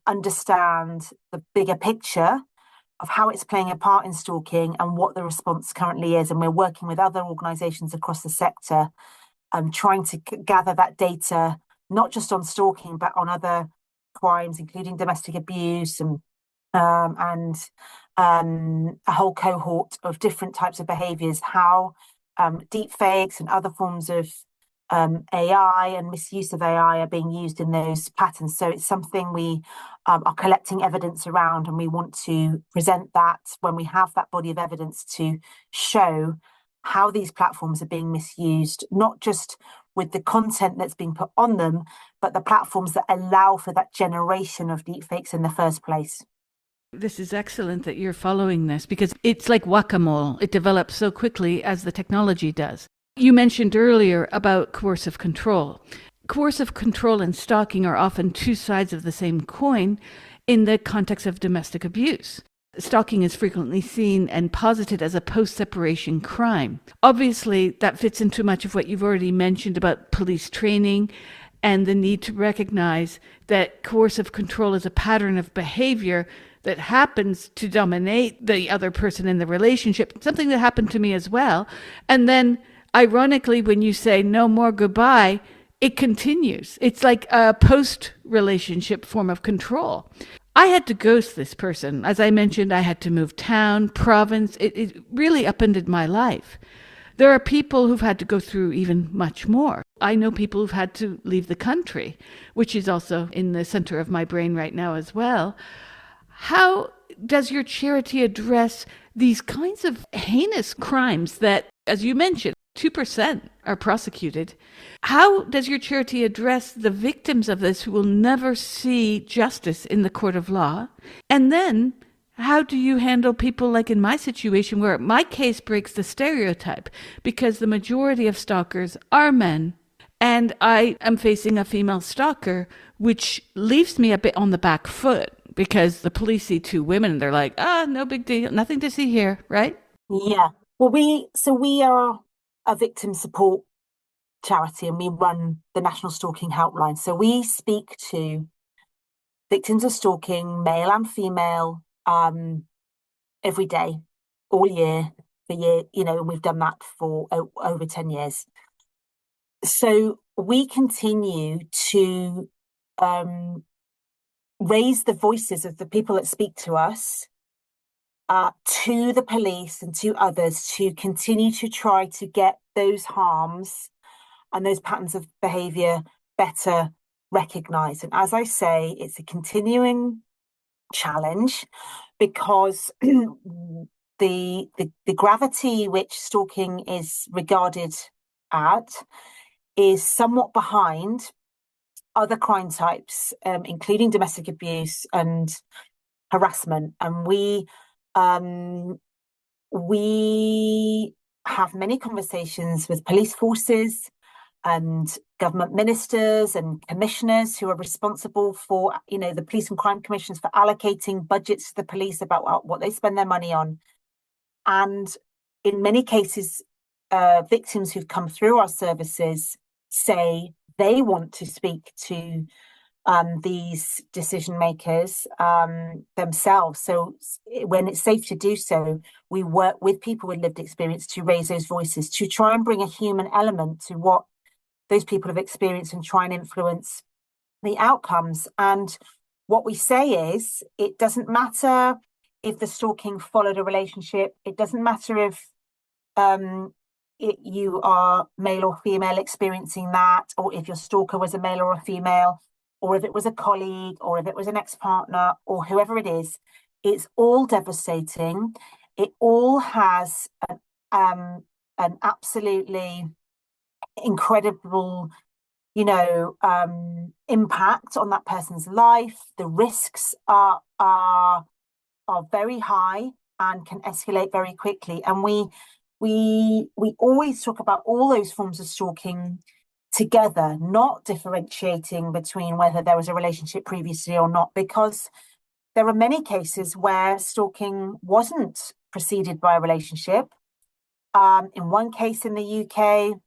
understand the bigger picture of how it's playing a part in stalking and what the response currently is. And we're working with other organisations across the sector, trying to gather that data, not just on stalking, but on other crimes, including domestic abuse and a whole cohort of different types of behaviours, how deep fakes and other forms of AI and misuse of AI are being used in those patterns. So it's something we are collecting evidence around, and we want to present that when we have that body of evidence to show how these platforms are being misused, not just with the content that's being put on them, but the platforms that allow for that generation of deepfakes in the first place. This is excellent that you're following this, because it's like whack-a-mole. It develops so quickly as the technology does. You mentioned earlier about coercive control. Coercive control and stalking are often two sides of the same coin in the context of domestic abuse. Stalking is frequently seen and posited as a post-separation crime. Obviously, that fits into much of what you've already mentioned about police training and the need to recognize that coercive control is a pattern of behavior that happens to dominate the other person in the relationship, something that happened to me as well. And then, ironically, when you say no more goodbye, it continues. It's like a post-relationship form of control. I had to ghost this person. As I mentioned, I had to move town, province. It really upended my life. There are people who've had to go through even much more. I know people who've had to leave the country, which is also in the center of my brain right now as well. How does your charity address these kinds of heinous crimes that, as you mentioned, 2% are prosecuted? How does your charity address the victims of this who will never see justice in the court of law? And then, how do you handle people like in my situation, where my case breaks the stereotype because the majority of stalkers are men, and I am facing a female stalker, which leaves me a bit on the back foot because the police see two women and they're like, no big deal, nothing to see here, right? Yeah. Well, we are a victim support charity, and we run the National Stalking Helpline. So we speak to victims of stalking, male and female, every day, all year, for years, and we've done that for over 10 years. So we continue to raise the voices of the people that speak to us, to the police and to others, to continue to try to get those harms and those patterns of behaviour better recognised. And as I say, it's a continuing challenge, because the gravity which stalking is regarded at is somewhat behind other crime types, including domestic abuse and harassment. And we have many conversations with police forces and government ministers and commissioners who are responsible for, the police and crime commissions, for allocating budgets to the police about what they spend their money on. And in many cases, victims who've come through our services say they want to speak to these decision makers themselves. So when it's safe to do so, we work with people with lived experience to raise those voices, to try and bring a human element to what those people have experienced and try and influence the outcomes. And what we say is, it doesn't matter if the stalking followed a relationship. It doesn't matter if you are male or female experiencing that, or if your stalker was a male or a female, or if it was a colleague, or if it was an ex-partner, or whoever it is. It's all devastating. It all has an absolutely incredible, impact on that person's life. The risks are very high and can escalate very quickly. And we always talk about all those forms of stalking together, not differentiating between whether there was a relationship previously or not, because there are many cases where stalking wasn't preceded by a relationship. In one case in the UK,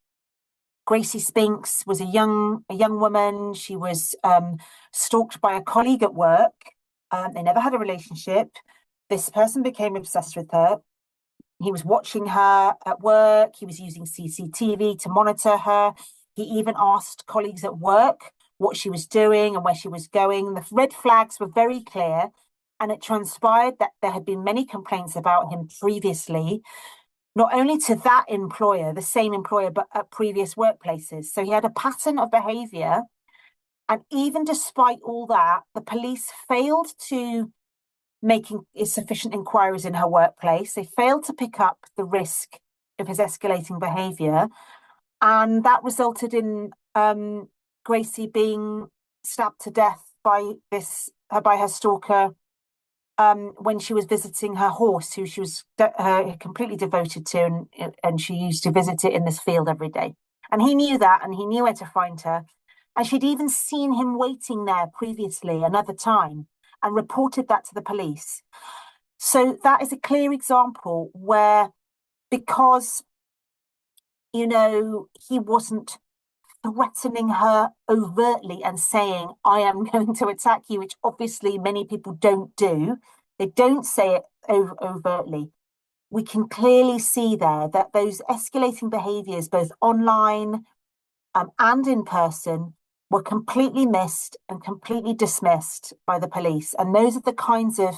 Gracie Spinks was a young woman. She was stalked by a colleague at work. They never had a relationship. This person became obsessed with her. He was watching her at work. He was using CCTV to monitor her. He even asked colleagues at work what she was doing and where she was going. The red flags were very clear, and it transpired that there had been many complaints about him previously, not only to that employer, the same employer, but at previous workplaces. So he had a pattern of behaviour. And even despite all that, the police failed to make sufficient inquiries in her workplace. They failed to pick up the risk of his escalating behaviour. And that resulted in Gracie being stabbed to death by her stalker when she was visiting her horse, who she was completely devoted to, and she used to visit it in this field every day. And he knew that, and he knew where to find her. And she'd even seen him waiting there previously another time and reported that to the police. So that is a clear example where, because, he wasn't threatening her overtly and saying, I am going to attack you, which obviously many people don't do. They don't say it overtly. We can clearly see there that those escalating behaviours, both online and in person, were completely missed and completely dismissed by the police. And those are the kinds of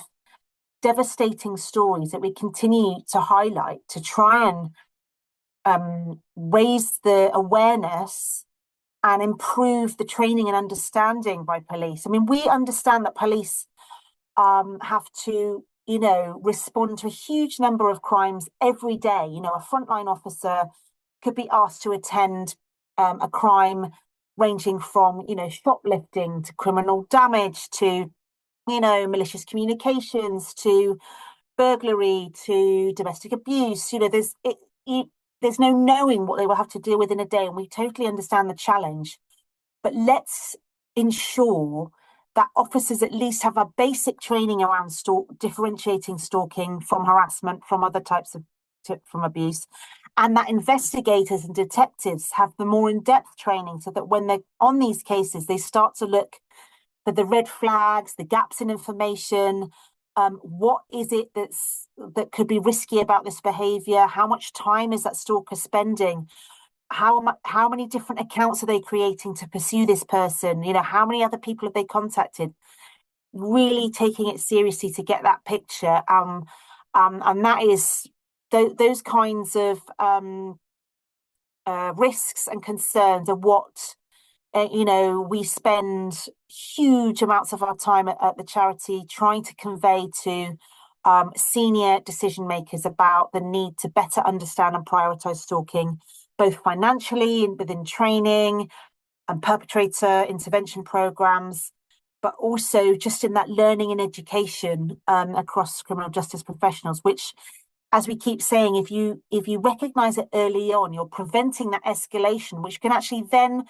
devastating stories that we continue to highlight, to try and raise the awareness and improve the training and understanding by police. I mean, we understand that police have to, respond to a huge number of crimes every day. A frontline officer could be asked to attend a crime ranging from, shoplifting to criminal damage to, malicious communications to burglary to domestic abuse. There's no knowing what they will have to deal with in a day, and we totally understand the challenge. But let's ensure that officers at least have a basic training around differentiating stalking from harassment, from other types of from abuse, and that investigators and detectives have the more in-depth training, so that when they're on these cases, they start to look for the red flags, the gaps in information, What is it that could be risky about this behavior? How much time is that stalker spending? How many different accounts are they creating to pursue this person? How many other people have they contacted? Really taking it seriously to get that picture. And that is those kinds of risks and concerns are what we spend huge amounts of our time at the charity trying to convey to senior decision makers about the need to better understand and prioritize stalking, both financially and within training and perpetrator intervention programs, but also just in that learning and education across criminal justice professionals, which, as we keep saying, if you recognize it early on, you're preventing that escalation, which can actually then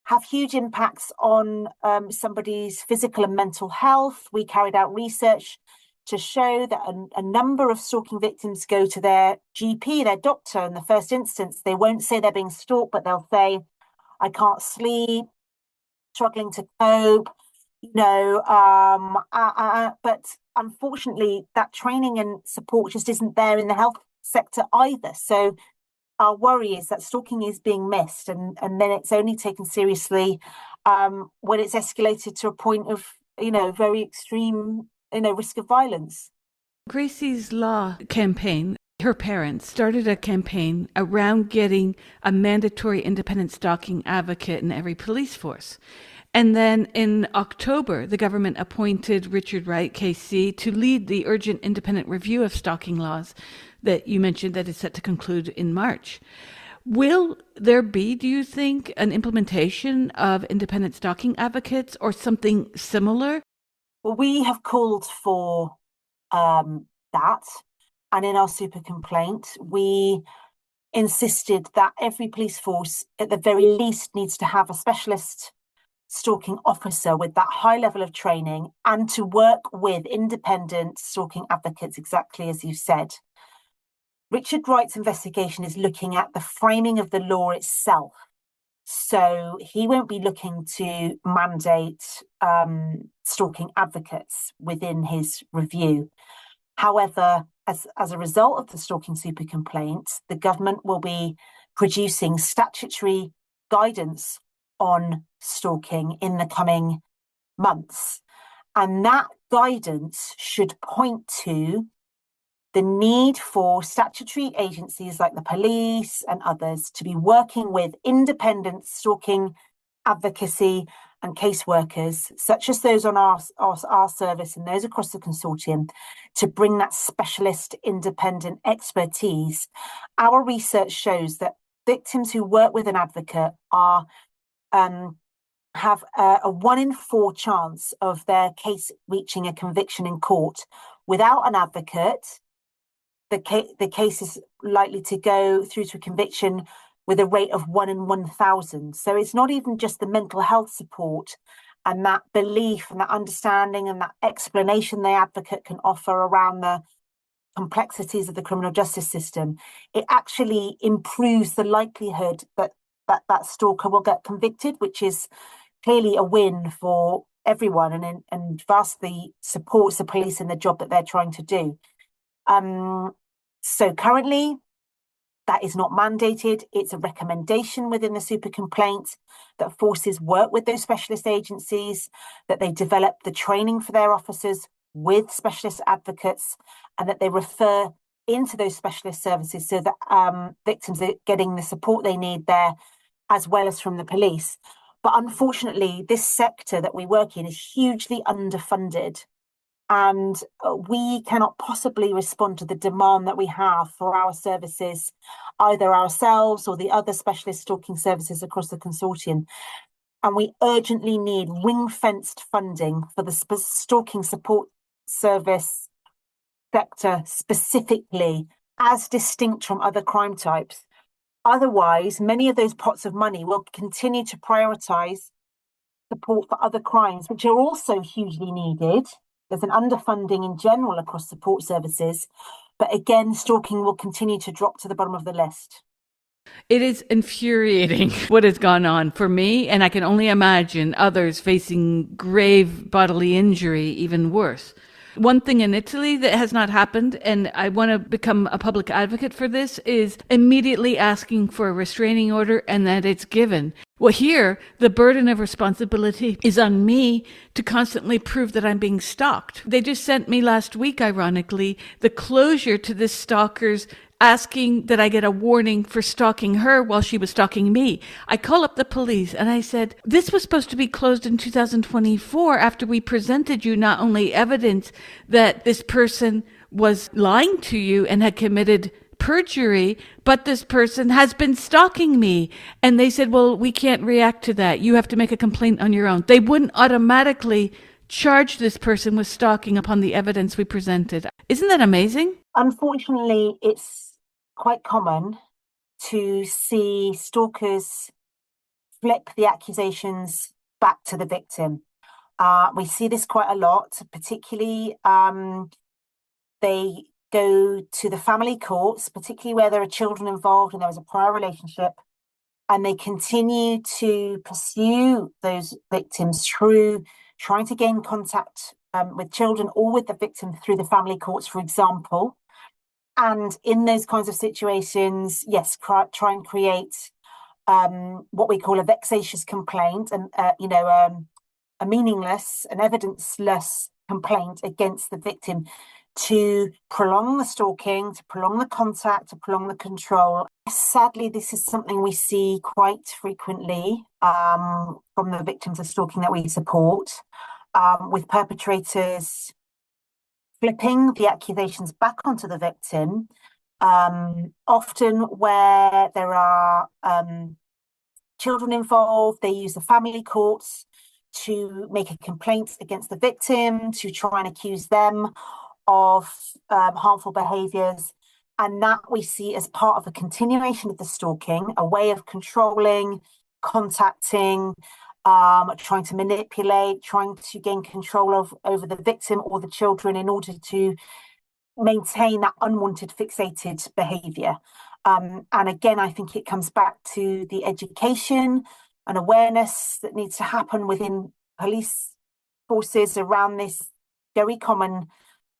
have huge impacts on somebody's physical and mental health. We carried out research to show that a number of stalking victims go to their GP, their doctor, in the first instance. They won't say they're being stalked, but they'll say, I can't sleep, struggling to cope, but unfortunately, that training and support just isn't there in the health sector either. So our worry is that stalking is being missed, and then it's only taken seriously when it's escalated to a point of, very extreme, risk of violence. Gracie's Law campaign, her parents started a campaign around getting a mandatory independent stalking advocate in every police force. And then in October, the government appointed Richard Wright, KC, to lead the urgent independent review of stalking laws that you mentioned that is set to conclude in March. Will there be, do you think, an implementation of independent stalking advocates or something similar? Well, we have called for that. And in our super complaint, we insisted that every police force, at the very least, needs to have a specialist stalking officer with that high level of training and to work with independent stalking advocates, exactly as you said. Richard Wright's investigation is looking at the framing of the law itself. So he won't be looking to mandate stalking advocates within his review. However, as a result of the stalking super complaint, the government will be producing statutory guidance on stalking in the coming months. And that guidance should point to the need for statutory agencies like the police and others to be working with independent stalking advocacy and caseworkers, such as those on our service and those across the consortium, to bring that specialist independent expertise. Our research shows that victims who work with an advocate have a 1 in 4 chance of their case reaching a conviction in court. Without an advocate, the case is likely to go through to a conviction with a rate of 1 in 1,000. So it's not even just the mental health support and that belief and that understanding and that explanation the advocate can offer around the complexities of the criminal justice system. It actually improves the likelihood that stalker will get convicted, which is clearly a win for everyone and vastly supports the police in the job that they're trying to do. So currently, that is not mandated. It's a recommendation within the super complaint that forces work with those specialist agencies, that they develop the training for their officers with specialist advocates, and that they refer into those specialist services so that victims are getting the support they need there, as well as from the police. But unfortunately, this sector that we work in is hugely underfunded. And we cannot possibly respond to the demand that we have for our services, either ourselves or the other specialist stalking services across the consortium. And we urgently need ring-fenced funding for the stalking support service sector specifically, as distinct from other crime types. Otherwise, many of those pots of money will continue to prioritise support for other crimes, which are also hugely needed. There's an underfunding in general across support services, but again, stalking will continue to drop to the bottom of the list. It is infuriating what has gone on for me, and I can only imagine others facing grave bodily injury, even worse. One thing in Italy that has not happened, and I want to become a public advocate for this, is immediately asking for a restraining order and that it's given. Well, here, the burden of responsibility is on me to constantly prove that I'm being stalked. They just sent me last week, ironically, the closure to this stalker's asking that I get a warning for stalking her while she was stalking me. I call up the police and I said, this was supposed to be closed in 2024 after we presented you not only evidence that this person was lying to you and had committed perjury, but this person has been stalking me. And they said, well, we can't react to that. You have to make a complaint on your own. They wouldn't automatically charge this person with stalking upon the evidence we presented. Isn't that amazing? Unfortunately, it's quite common to see stalkers flip the accusations back to the victim. We see this quite a lot, particularly they go to the family courts, particularly where there are children involved and there was a prior relationship, and they continue to pursue those victims through trying to gain contact with children or with the victim through the family courts, for example. And in those kinds of situations, yes, try and create what we call a vexatious complaint, and a meaningless, an evidenceless complaint against the victim to prolong the stalking, to prolong the contact, to prolong the control. Sadly, this is something we see quite frequently from the victims of stalking that we support, with perpetrators flipping the accusations back onto the victim, often where there are children involved. They use the family courts to make a complaint against the victim, to try and accuse them of harmful behaviours. And that we see as part of a continuation of the stalking, a way of controlling, contacting, trying to manipulate, trying to gain control over the victim or the children in order to maintain that unwanted fixated behaviour. And again, I think it comes back to the education and awareness that needs to happen within police forces around this very common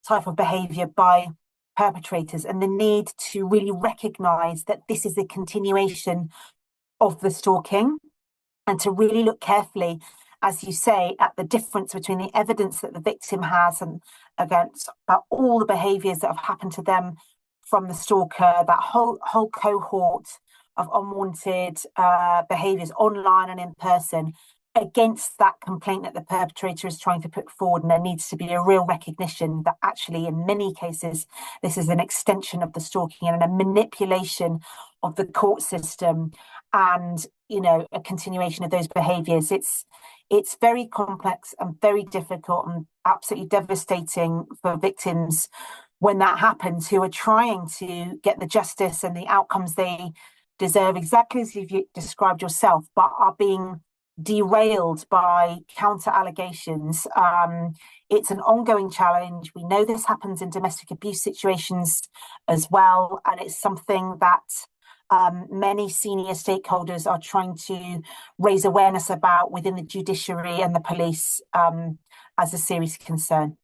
type of behaviour by perpetrators, and the need to really recognise that this is a continuation of the stalking, and to really look carefully, as you say, at the difference between the evidence that the victim has and against all the behaviours that have happened to them from the stalker, that whole cohort of unwanted behaviours online and in person, against that complaint that the perpetrator is trying to put forward. And there needs to be a real recognition that actually, in many cases, this is an extension of the stalking and a manipulation of the court system, and a continuation of those behaviours. It's very complex and very difficult and absolutely devastating for victims when that happens, who are trying to get the justice and the outcomes they deserve, exactly as you've described yourself, but are being derailed by counter allegations. It's an ongoing challenge. We know this happens in domestic abuse situations as well, and it's something that many senior stakeholders are trying to raise awareness about within the judiciary and the police as a serious concern.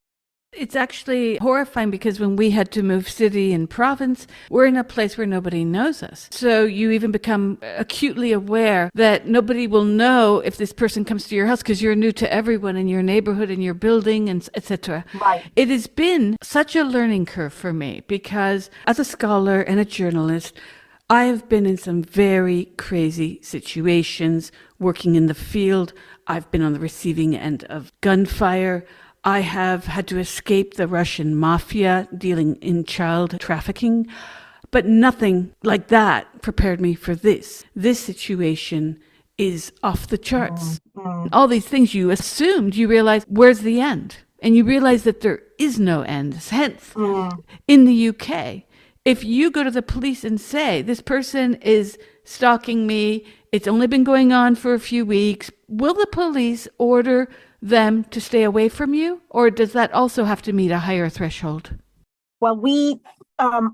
It's actually horrifying because when we had to move city and province, we're in a place where nobody knows us. So you even become acutely aware that nobody will know if this person comes to your house because you're new to everyone in your neighborhood, in your building, and etc. Right. It has been such a learning curve for me because as a scholar and a journalist, I have been in some very crazy situations working in the field. I've been on the receiving end of gunfire. I have had to escape the Russian mafia dealing in child trafficking, but nothing like that prepared me for this. This situation is off the charts. All these things you assumed, you realize, where's the end? And you realize that there is no end. Hence, in the UK, if you go to the police and say, this person is stalking me, it's only been going on for a few weeks, will the police order them to stay away from you? Or does that also have to meet a higher threshold? Well, we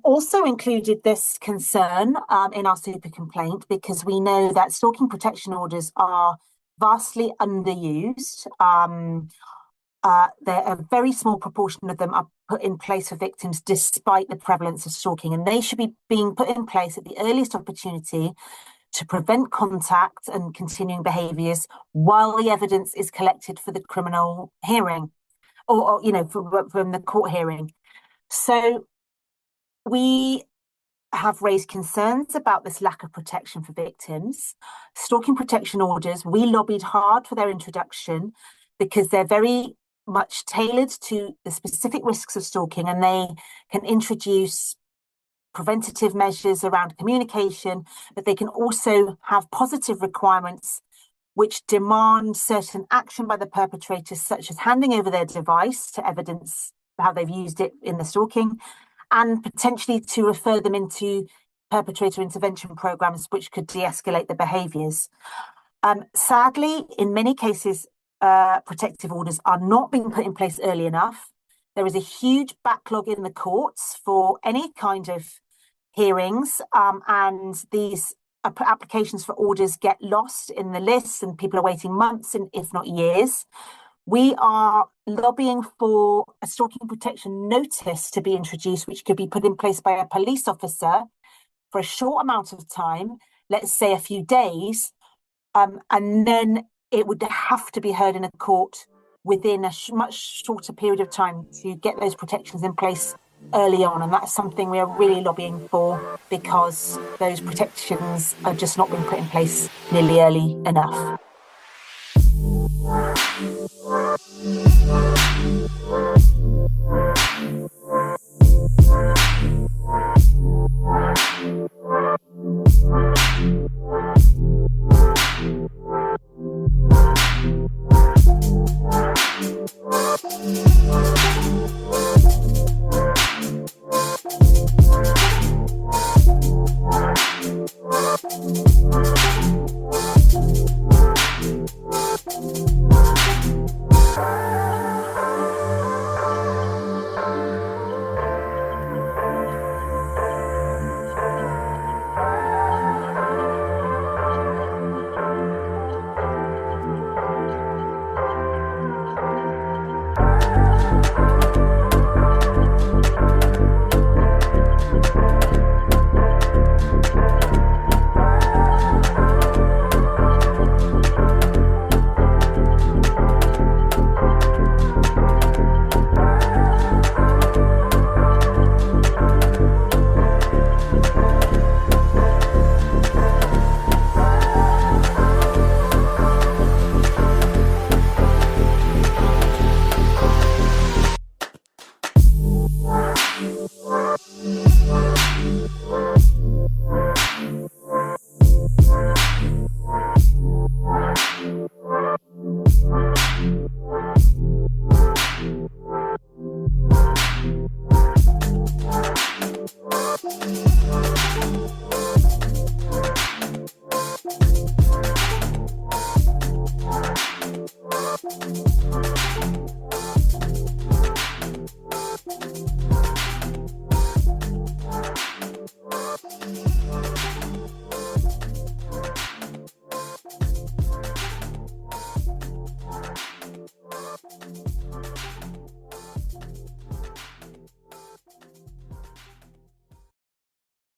also included this concern in our super complaint because we know that stalking protection orders are vastly underused. A very small proportion of them are put in place for victims despite the prevalence of stalking, and they should be being put in place at the earliest opportunity to prevent contact and continuing behaviours while the evidence is collected for the criminal hearing or from the court hearing. So we have raised concerns about this lack of protection for victims. Stalking protection orders, we lobbied hard for their introduction because they're very much tailored to the specific risks of stalking, and they can introduce preventative measures around communication, but they can also have positive requirements which demand certain action by the perpetrators, such as handing over their device to evidence how they've used it in the stalking, and potentially to refer them into perpetrator intervention programs which could de-escalate the behaviours. Sadly, in many cases, protective orders are not being put in place early enough. There is a huge backlog in the courts for any kind of hearings, and these applications for orders get lost in the list, and people are waiting months and if not years. We are lobbying for a stalking protection notice to be introduced, which could be put in place by a police officer for a short amount of time, let's say a few days, and then it would have to be heard in a court within a much shorter period of time to get those protections in place early on. And that's something we are really lobbying for, because those protections are just not being put in place nearly early enough.